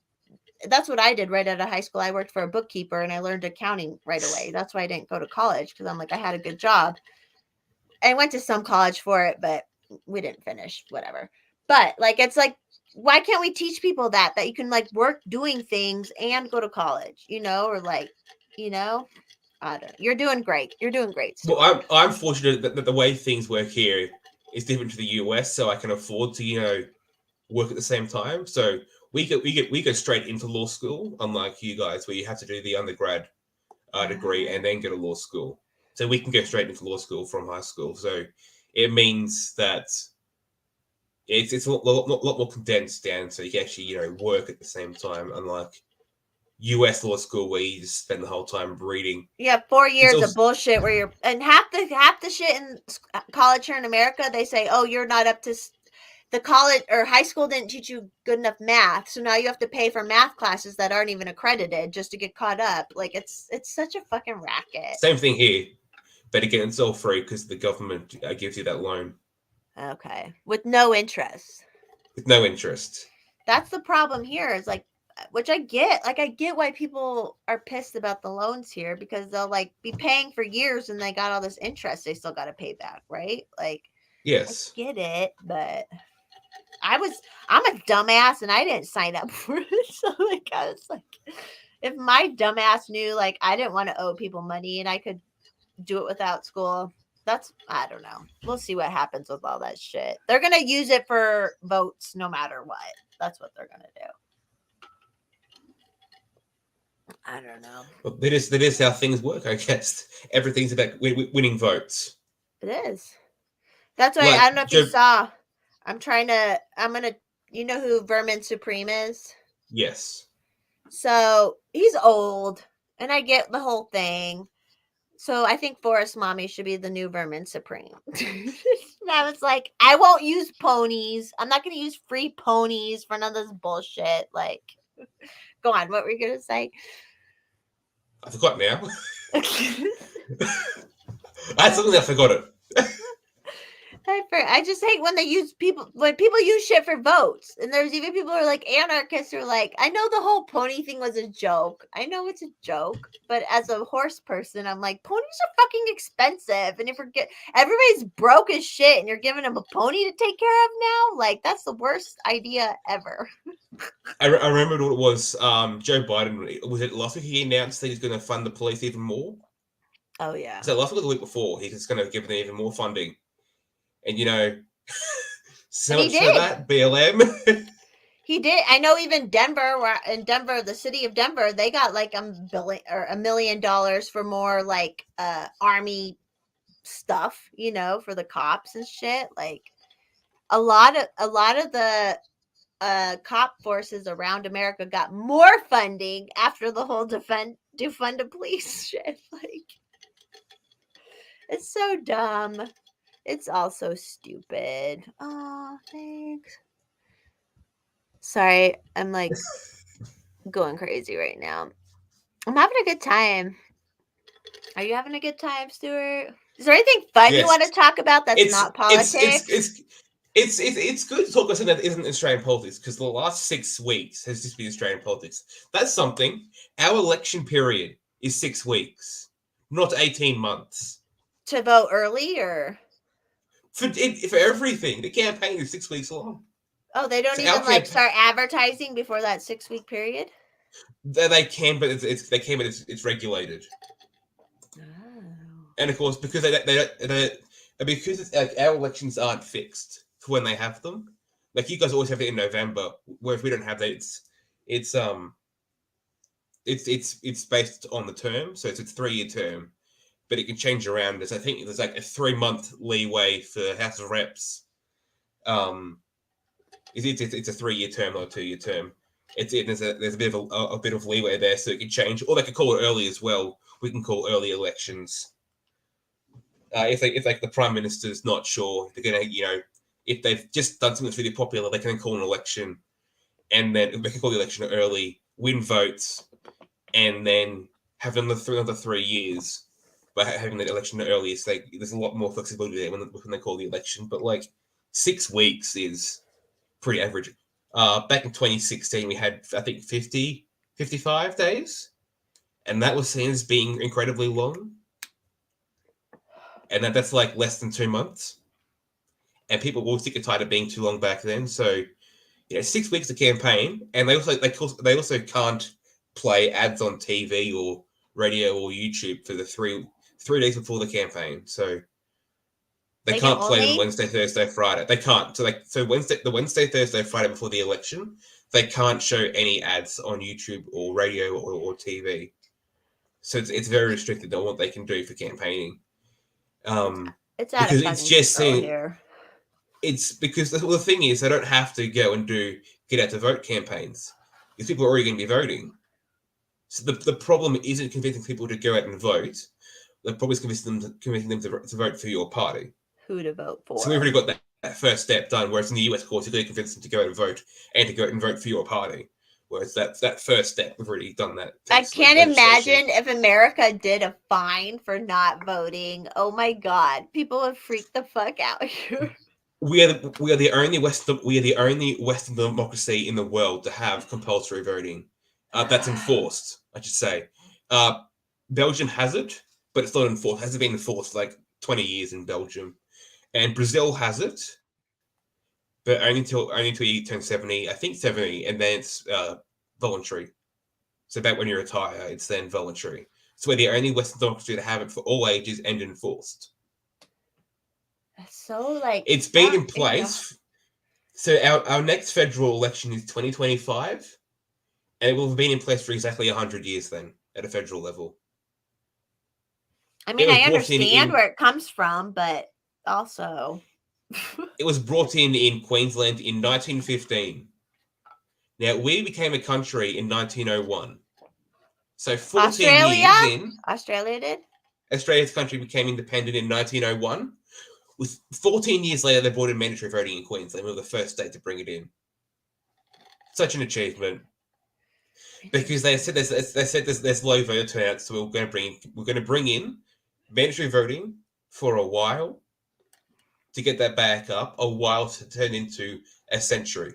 that's what I did right out of high school. I worked for a bookkeeper and I learned accounting right away. That's why I didn't go to college because I'm like, I had a good job. I went to some college for it, but we didn't finish, whatever. But like, it's like, why can't we teach people that you can like work doing things and go to college, or like, I don't know. You're doing great. You're doing great. Stuart. Well, I'm fortunate that the way things work here is different to the US, so I can afford to work at the same time. So we go straight into law school, unlike you guys, where you have to do the undergrad degree and then go to law school. So we can go straight into law school from high school. So it means that it's a lot more condensed down, so you can actually work at the same time, unlike US law school where you just spend the whole time reading. Yeah, 4 years of bullshit where you're, and half the shit in college here in America, they say, oh, you're not up to the college or high school didn't teach you good enough math, so now you have to pay for math classes that aren't even accredited just to get caught up. Like it's such a fucking racket. Same thing here. But again, it's all free because the government gives you that loan Okay. With no interest. with no interest. That's the problem here. Is like, which I get. Like, I get why people are pissed about the loans here because they'll like be paying for years and they got all this interest they still got to pay back, right? Like, Yes. I get it, but I'm a dumbass and I didn't sign up for it. So like, I was like, if my dumbass knew like I didn't want to owe people money and I could do it without school, I don't know. We'll see what happens with all that shit. They're gonna use it for votes no matter what. That's what they're gonna do. I don't know. Well, that is how things work, I guess. Everything's about winning votes. It is. That's why Like I don't know if you saw. I'm gonna. You know who Vermin Supreme is? Yes. So he's old, and I get the whole thing. So I think Forest Mommy should be the new Vermin Supreme. And I was like, I won't use ponies. I'm not going to use free ponies for none of this bullshit. Like, go on. What were you going to say? I forgot now. I had something I forgot it. I just hate when people use shit for votes. And there's even people who are like anarchists who are like, I know the whole pony thing was a joke. I know it's a joke. But as a horse person, I'm like, ponies are fucking expensive. And if everybody's broke as shit and you're giving them a pony to take care of now, like that's the worst idea ever. I remember what it was. Joe Biden, was it last week he announced that he's going to fund the police even more? Oh, yeah. So last week or the week before, he's going to give them even more funding. And, you know, so much for that, BLM. He did. I know even the city of Denver, they got like $1 million for more like army stuff, you know, for the cops and shit. Like a lot of the cop forces around America got more funding after the whole defund the police shit. Like, it's so dumb. It's also stupid. Oh, thanks. Sorry, I'm like going crazy right now. I'm having a good time. Are you having a good time, Stuart? Is there anything fun you want to talk about that's not politics? It's good to talk about something that isn't Australian politics because the last 6 weeks has just been Australian politics. That's something. Our election period is 6 weeks, not 18 months. To vote early or? For everything. The campaign is 6 weeks long. Oh, they don't even start advertising before that 6-week period? They can, but it's regulated. Oh. And of course, because because our elections aren't fixed for when they have them. Like you guys always have it in November, where if we don't have that, it's based on the term, so it's a 3-year term. But it can change around. I think there's like a 3-month leeway for House of Reps. It's a 3-year term or a 2-year term. There's a bit of leeway there, so it can change, or they could call it early as well. We can call early elections. If like the Prime Minister's not sure, they're gonna if they've just done something that's really popular, they can call an election, and then they can call the election early, win votes, and then have another 3 years. By having the election early, there's a lot more flexibility there when they call the election. But like 6 weeks is pretty average. Back in 2016, we had, I think, 55 days. And that was seen as being incredibly long. And that's like less than 2 months. And people were sick and tired of being too long back then. So, 6 weeks of campaign. And they also can't play ads on TV or radio or YouTube for the 3 days before the campaign, so they can't play them Wednesday, Thursday, Friday. They can't. So Wednesday, Thursday, Friday before the election, they can't show any ads on YouTube or radio or TV. So it's very restricted on what they can do for campaigning. It's out of it's just saying here. It's because the thing is they don't have to go and get out to vote campaigns because people are already going to be voting. So the problem isn't convincing people to go out and vote. The problem is convincing them to vote for your party. Who to vote for. So we've already got that first step done, whereas in the US, of course, you've got to convince them to go out and vote and to go out and vote for your party. Whereas that first step, we've already done that. I Takes, like, can't legislation. imagine if America did a fine for not voting. Oh my god, people would freak the fuck out here. We are the only Western democracy in the world to have compulsory voting. That's enforced, I should say. Belgium has it, but it's not enforced. It hasn't been enforced for like 20 years in Belgium, and Brazil has it, but only until you turn 70. I think 70, and then it's voluntary. So about when you retire, it's then voluntary. So we're the only Western democracy to have it for all ages and enforced. So like It's been in place. So our next federal election is 2025, and it will have been in place for exactly 100 years then at a federal level. I mean, I understand where it comes from, but also it was brought in Queensland in 1915. Now, we became a country in 1901. So 14 years in... Australia did? Australia's country became independent in 1901. With 14 years later, they brought in mandatory voting in Queensland. We were the first state to bring it in. Such an achievement. Because they said there's low voter turnout, so we're going to bring in mandatory voting for a while to get that back up, a while to turn into a century.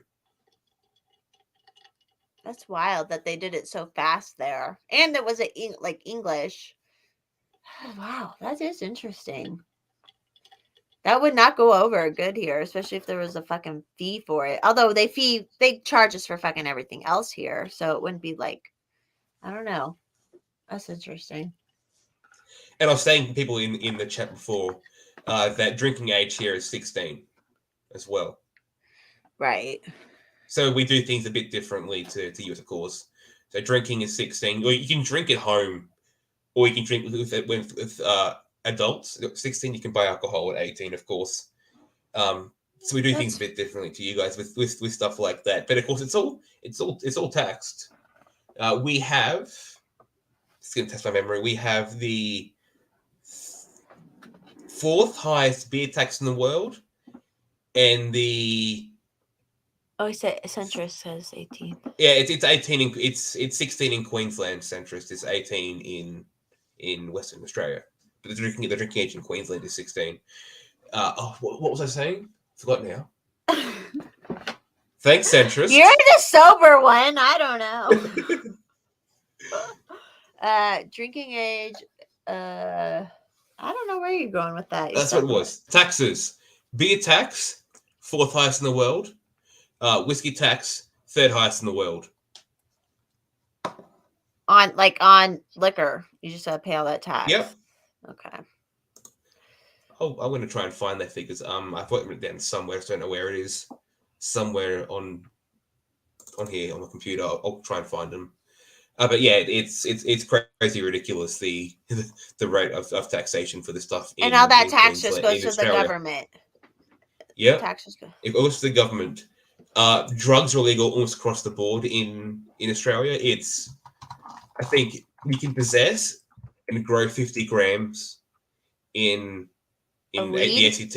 That's wild that they did it so fast there, and it was like English. Oh, wow, that is interesting. That would not go over good here, especially if there was a fucking fee for it. Although they charge us for fucking everything else here, so it wouldn't be like, I don't know. That's interesting. And I was saying to people in the chat before that drinking age here is 16 as well. Right. So we do things a bit differently to you, of course. So drinking is 16. Or you can drink at home, or you can drink with adults. At 16, you can buy alcohol. At 18, of course. So we do things a bit differently to you guys with stuff like that. But of course, it's all taxed. We have. It's going to test my memory. We have the 4th highest beer tax in the world, and the he said centrist says 18. Yeah, it's 18. It's 16 in Queensland. Centrist is 18 in Western Australia, but the drinking age in Queensland is 16. What was I saying? Forgot now. Thanks, centrist. You're the sober one. I don't know. Drinking age. I don't know where you're going with that. That's what it was. Taxes. Beer tax, 4th highest in the world. Whiskey tax, 3rd highest in the world. On liquor, you just gotta pay all that tax. Yep. Okay. Oh, I'm gonna try and find their figures. I've got it down somewhere. I don't know where it is. Somewhere on here on the computer. I'll try and find them. But yeah, it's crazy ridiculous the rate of taxation for this stuff. And all that tax just goes to the government. Yeah, taxes go. It goes to the government. Drugs are illegal almost across the board in Australia. I think you can possess and grow 50 grams in the ACT,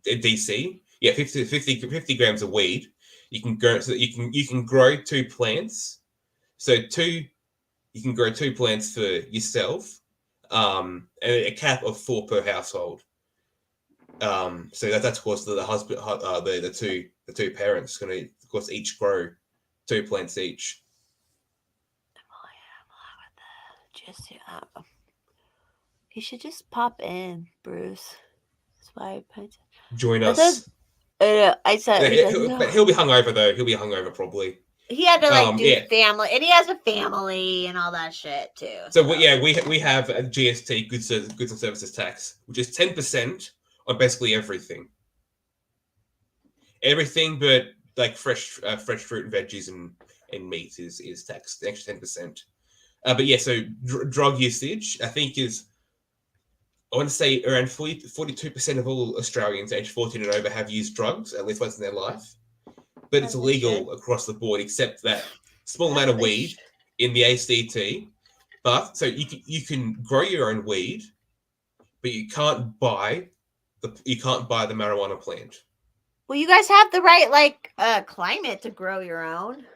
DC. Yeah, 50 grams of weed. You can grow 2 plants. So you can grow 2 plants for yourself, and a cap of 4 per household. So that's of course the husband, the two parents going to of course each grow 2 plants each. He should just pop in, Bruce. That's why I put. Join us. I said, but he'll be hungover though. He'll be hungover probably. He had to do family, and he has a family and all that shit too. So we have a GST, goods and services tax, which is 10% on basically everything. Everything but like fresh fruit and veggies and meat is taxed, the extra 10%. But yeah, so drug usage, I think I want to say around 42% of all Australians aged 14 and over have used drugs at least once in their life. But it's illegal across the board, except that small amount of weed in the ACT. But so you can grow your own weed, but you can't buy the marijuana plant. Well, you guys have the right climate to grow your own.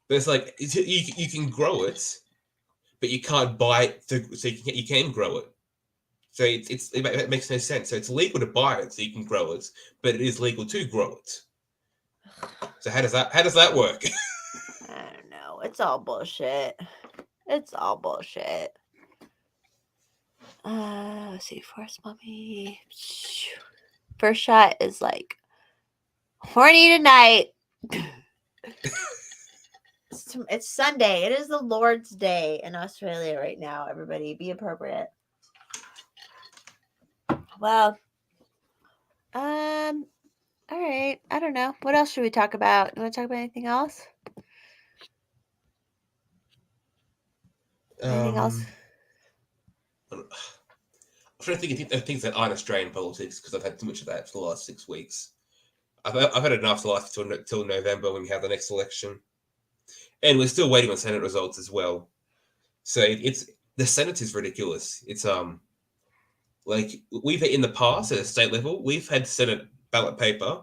But it's like you can grow it, but you can't buy it. So you can grow it. So it makes no sense. So it's legal to buy it, so you can grow it, but it is legal to grow it. So how does that work? I don't know. It's all bullshit. It's all bullshit. Let's see. Force Mommy. First shot is like horny tonight. It's Sunday. It is the Lord's Day in Australia right now. Everybody, be appropriate. Well, all right. I don't know. What else should we talk about? You want to talk about anything else? Anything else? I'm trying to think of things that aren't Australian politics because I've had too much of that for the last 6 weeks. I've had enough to last till November when we have the next election, and we're still waiting on Senate results as well. So it's the Senate is ridiculous. It's like we've in the past at a state level, we've had Senate ballot paper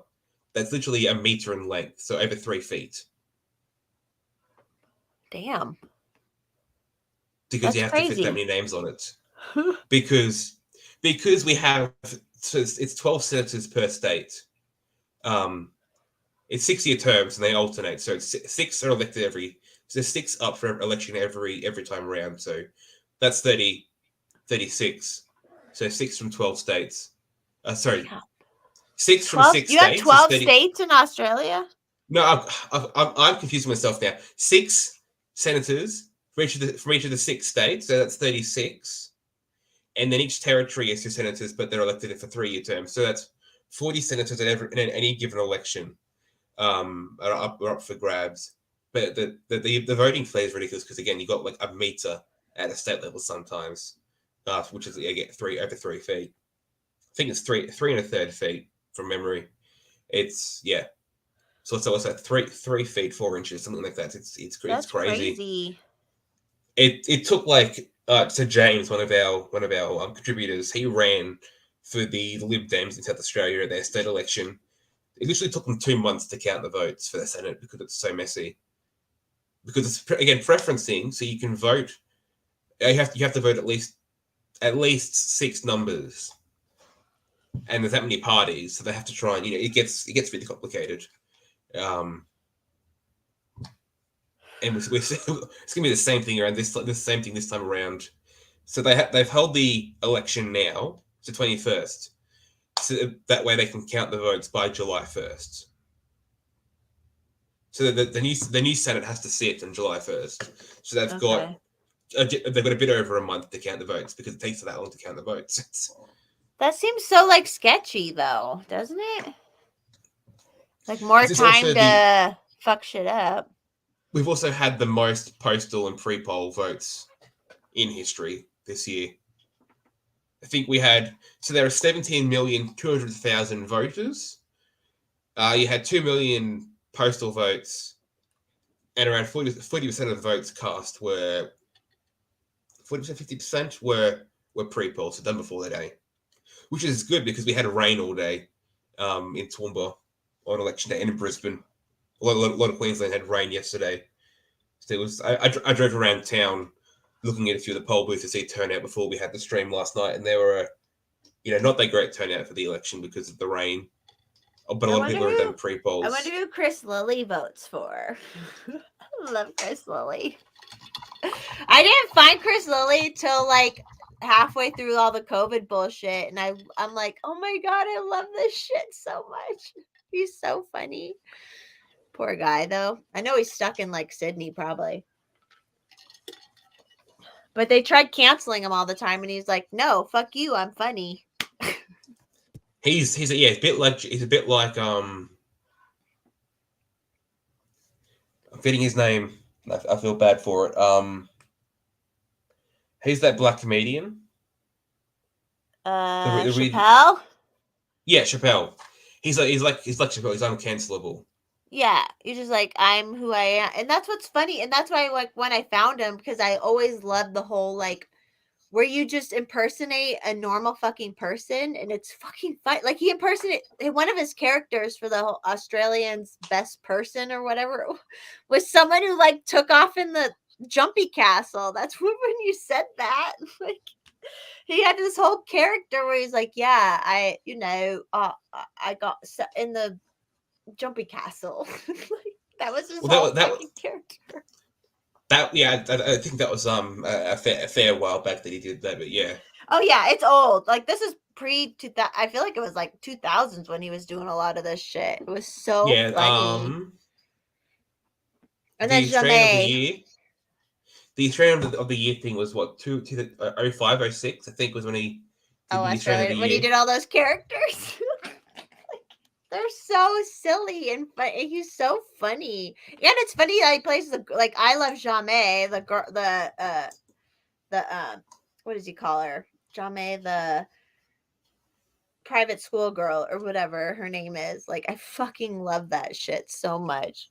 that's literally a meter in length, so over 3 feet. Damn. Because That's you have crazy. to fit that many names on it. because we have it's 12 senators per state. It's 6-year terms and they alternate. So it's 6 are elected so 6 up for election every time around. So that's 36. So 6 from 12 states. Sorry, 6 from 6 you states. You have 12 states in Australia? No, I'm confusing myself now. 6 senators from each of the 6 states. So that's 36. And then each territory has 2 senators, but they're elected for 3-year terms. So that's 40 senators in any given election are up for grabs. But the voting fee is ridiculous because, again, you got like a meter at a state level sometimes, which is, again, over 3 feet. I think it's 3 1/3 feet from memory. It's, yeah. So what's that? 3 feet 4 inches, something like that. It's crazy. It took like so James, one of our contributors, he ran for the Lib Dems in South Australia at their state election. It literally took them 2 months to count the votes for the Senate because it's so messy. Because it's, again, preferencing, so you can vote. You have to vote at least 6 numbers, and there's that many parties, so they have to try and it gets really complicated. And it's gonna be the same thing around this same thing this time around. So they've held the election now to 21st, so that way they can count the votes by July 1st. So the new Senate has to sit on July 1st. So they've got a bit over a month to count the votes because it takes that long to count the votes. That seems so like sketchy though, doesn't it? Like more time to fuck shit up. We've also had the most postal and pre-poll votes in history this year. I think we had, so there are 17,200,000 voters. You had 2 million postal votes, and around 40% of the votes cast were 40%, 50% were pre-poll, so done before the day, which is good because we had rain all day in Toowoomba on election day, and in Brisbane. A lot of Queensland had rain yesterday. So it was. I drove around town looking at a few of the poll booths to see turnout before we had the stream last night, and there were, not that great turnout for the election because of the rain. But a lot of people have done pre-polls. I wonder who Chris Lilly votes for. I love Chris Lilly. I didn't find Chris Lilly till like halfway through all the COVID bullshit, and I'm like, oh my god, I love this shit so much. He's so funny. Poor guy, though. I know he's stuck in like Sydney, probably. But they tried canceling him all the time, and he's like, "No, fuck you, I'm funny." He's a bit like I'm forgetting his name. I feel bad for it. Who's that black comedian? Chappelle. Yeah, Chappelle. He's like Chappelle. He's uncancelable. Yeah, he's just like, I'm who I am, and that's what's funny, and that's why, like, when I found him, because I always loved the whole like where you just impersonate a normal fucking person, and it's fucking fun. Like he impersonated one of his characters for the whole Australian's Best Person or whatever was someone who like took off in the Jumpy Castle. That's when you said that. Like he had this whole character where he's like, yeah, I got in the Jumpy Castle. Like, that was his whole fucking character. I think that was a fair while back that he did that, but yeah. Oh yeah, it's old. Like this is pre 2000. I feel like it was like 2000s when he was doing a lot of this shit. It was so funny. And then Jamais. The Australian of the Year thing was what 05, 06, I think was when he did the Australian of the Year. When he did all those characters. They're so silly and he's so funny. And it's funny that he plays like I Love Jamais, the girl, the what does he call her? Jamais, the private school girl or whatever her name is. Like I fucking love that shit so much.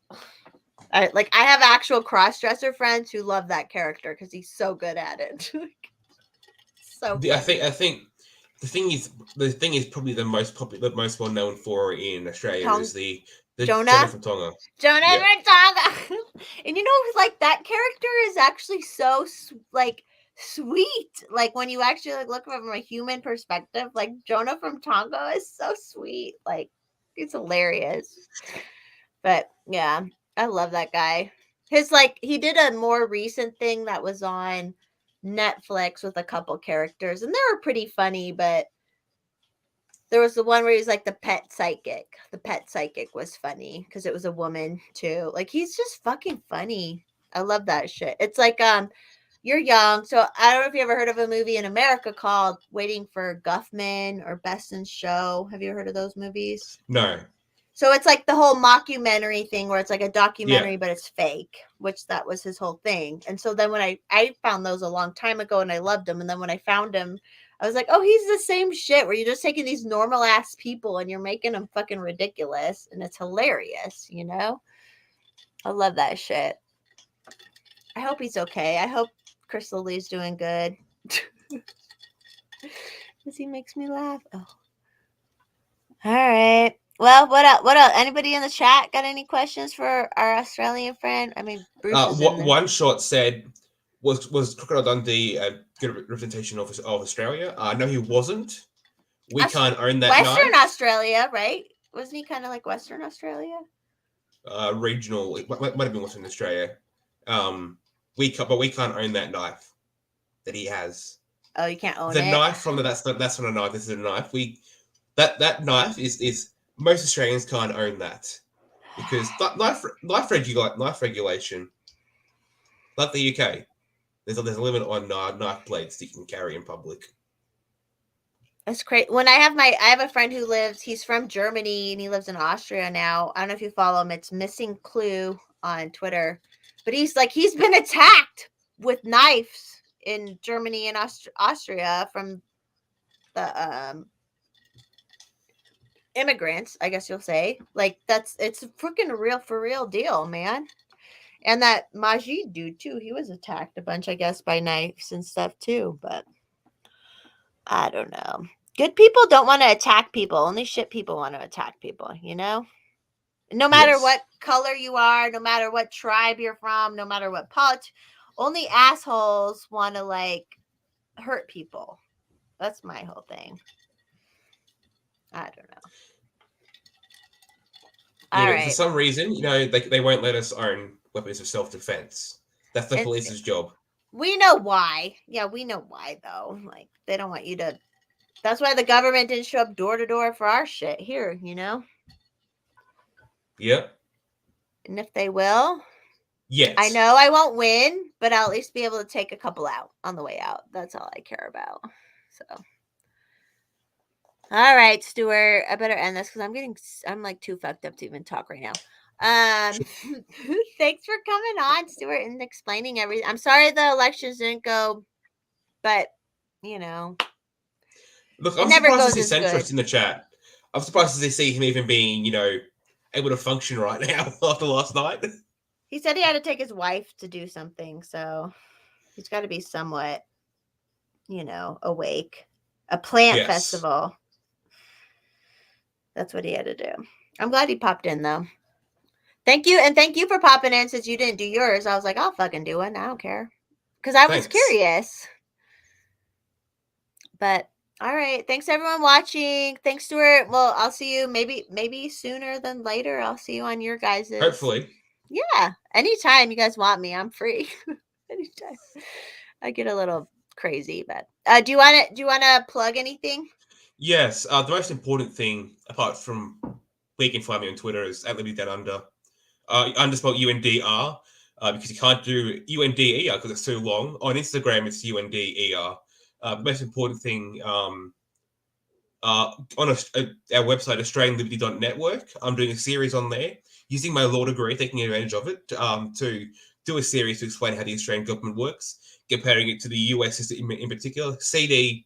I have actual cross-dresser friends who love that character because he's so good at it. So funny. I think the thing is probably the most popular, the most well known for in Australia is the Jonah from Tonga. Jonah from Tonga. And you know, like that character is actually so like sweet. Like when you actually like look from a human perspective, like Jonah from Tonga is so sweet. Like it's hilarious. But yeah, I love that guy. His he did a more recent thing that was on Netflix with a couple characters, and they were pretty funny, but there was the one where he's like the pet psychic. The pet psychic was funny because it was a woman too. Like he's just fucking funny. I love that shit. It's like you're young, so I don't know if you ever heard of a movie in America called Waiting for Guffman or Best in Show. Have you heard of those movies? No. So it's like the whole mockumentary thing where it's like a documentary, but it's fake, which that was his whole thing. And so then when I found those a long time ago and I loved them. And then when I found him, I was like, oh, he's the same shit where you're just taking these normal ass people and you're making them fucking ridiculous. And it's hilarious, you know? I love that shit. I hope he's okay. I hope Crystal Lee's doing good. Because he makes me laugh. Oh. All right. Well, what else? Anybody in the chat got any questions for our Australian friend? I mean, Bruce one shot said, was Crocodile Dundee a good representation of Australia? No, he wasn't. We can't own that Western knife. Australia, right? Wasn't he kind of like Western Australia? Regional. It might have been Western Australia. We can't own that knife that he has. Oh, you can't own the it? Knife from that's not a knife. This is a knife. That knife is most Australians can't own that because knife regulation, like the UK, there's a limit on knife blades that you can carry in public. That's crazy. When I have a friend who he's from Germany and he lives in Austria now. I don't know if you follow him. It's Missing Clue on Twitter, but he's been attacked with knives in Germany and Austria from the immigrants, I guess you'll say. Like it's a freaking for real deal, man. And that Majid dude too, he was attacked a bunch, I guess, by knives and stuff too, but I don't know. Good people don't want to attack people. Only shit people want to attack people, you know? No matter what color you are, no matter what tribe you're from, no matter what politics, only assholes want to like hurt people. That's my whole thing. I don't know. All right. For some reason, they won't let us own weapons of self-defense. That's the police's job. We know why. Yeah, we know why, though. Like, they don't want you to... That's why the government didn't show up door to door for our shit here, you know? Yep. And if they will... Yes. I know I won't win, but I'll at least be able to take a couple out on the way out. That's all I care about. So... All right, Stuart, I better end this because I'm like too fucked up to even talk right now. Thanks for coming on, Stuart, and explaining everything. I'm sorry the elections didn't go, but look, I'm surprised to see Centrist in the chat. I'm surprised to see him even being, able to function right now after last night. He said he had to take his wife to do something, so he's got to be somewhat awake. A plant Yes. festival. That's what he had to do. I'm glad he popped in though. Thank you, and thank you for popping in since you didn't do yours. I was like, I'll fucking do it. I don't care. Because I was Thanks. curious. But all right. Thanks everyone watching. Thanks, Stuart. Well, I'll see you maybe sooner than later. I'll see you on your guys'. Hopefully. Yeah. Anytime you guys want me, I'm free. Anytime. I get a little crazy, but do you wanna plug anything? Yes. The most important thing, apart from where you can find me on Twitter, is at Liberty Down Under. Underspelled UNDR. Because you can't do UNDER because it's too long. On Instagram, it's UNDER. The most important thing on our website, AustralianLiberty.network, I'm doing a series on there using my law degree, taking advantage of it to do a series to explain how the Australian government works, comparing it to the US system in particular. CD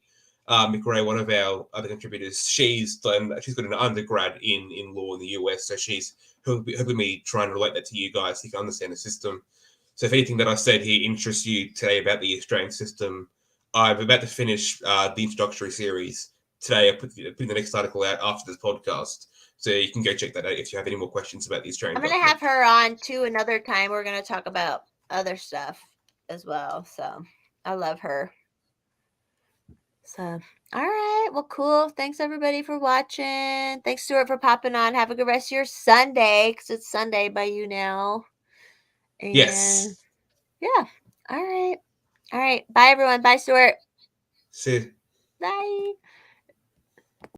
McRae, one of our other contributors, she's got an undergrad in law in the US, so she's helping me try and relate that to you guys so you can understand the system. So if anything that I said here interests you today about the Australian system, I'm about to finish the introductory series today. I put the next article out after this podcast, so you can go check that out if you have any more questions about the Australian I'm going to government. have her on too another time. We're going to talk about other stuff as well. So I love her. So, all right. Well, cool. Thanks everybody for watching. Thanks, Stuart, for popping on. Have a good rest of your Sunday because it's Sunday by you now. And Yes. yeah. All right. All right. Bye, everyone. Bye, Stuart. See. Bye.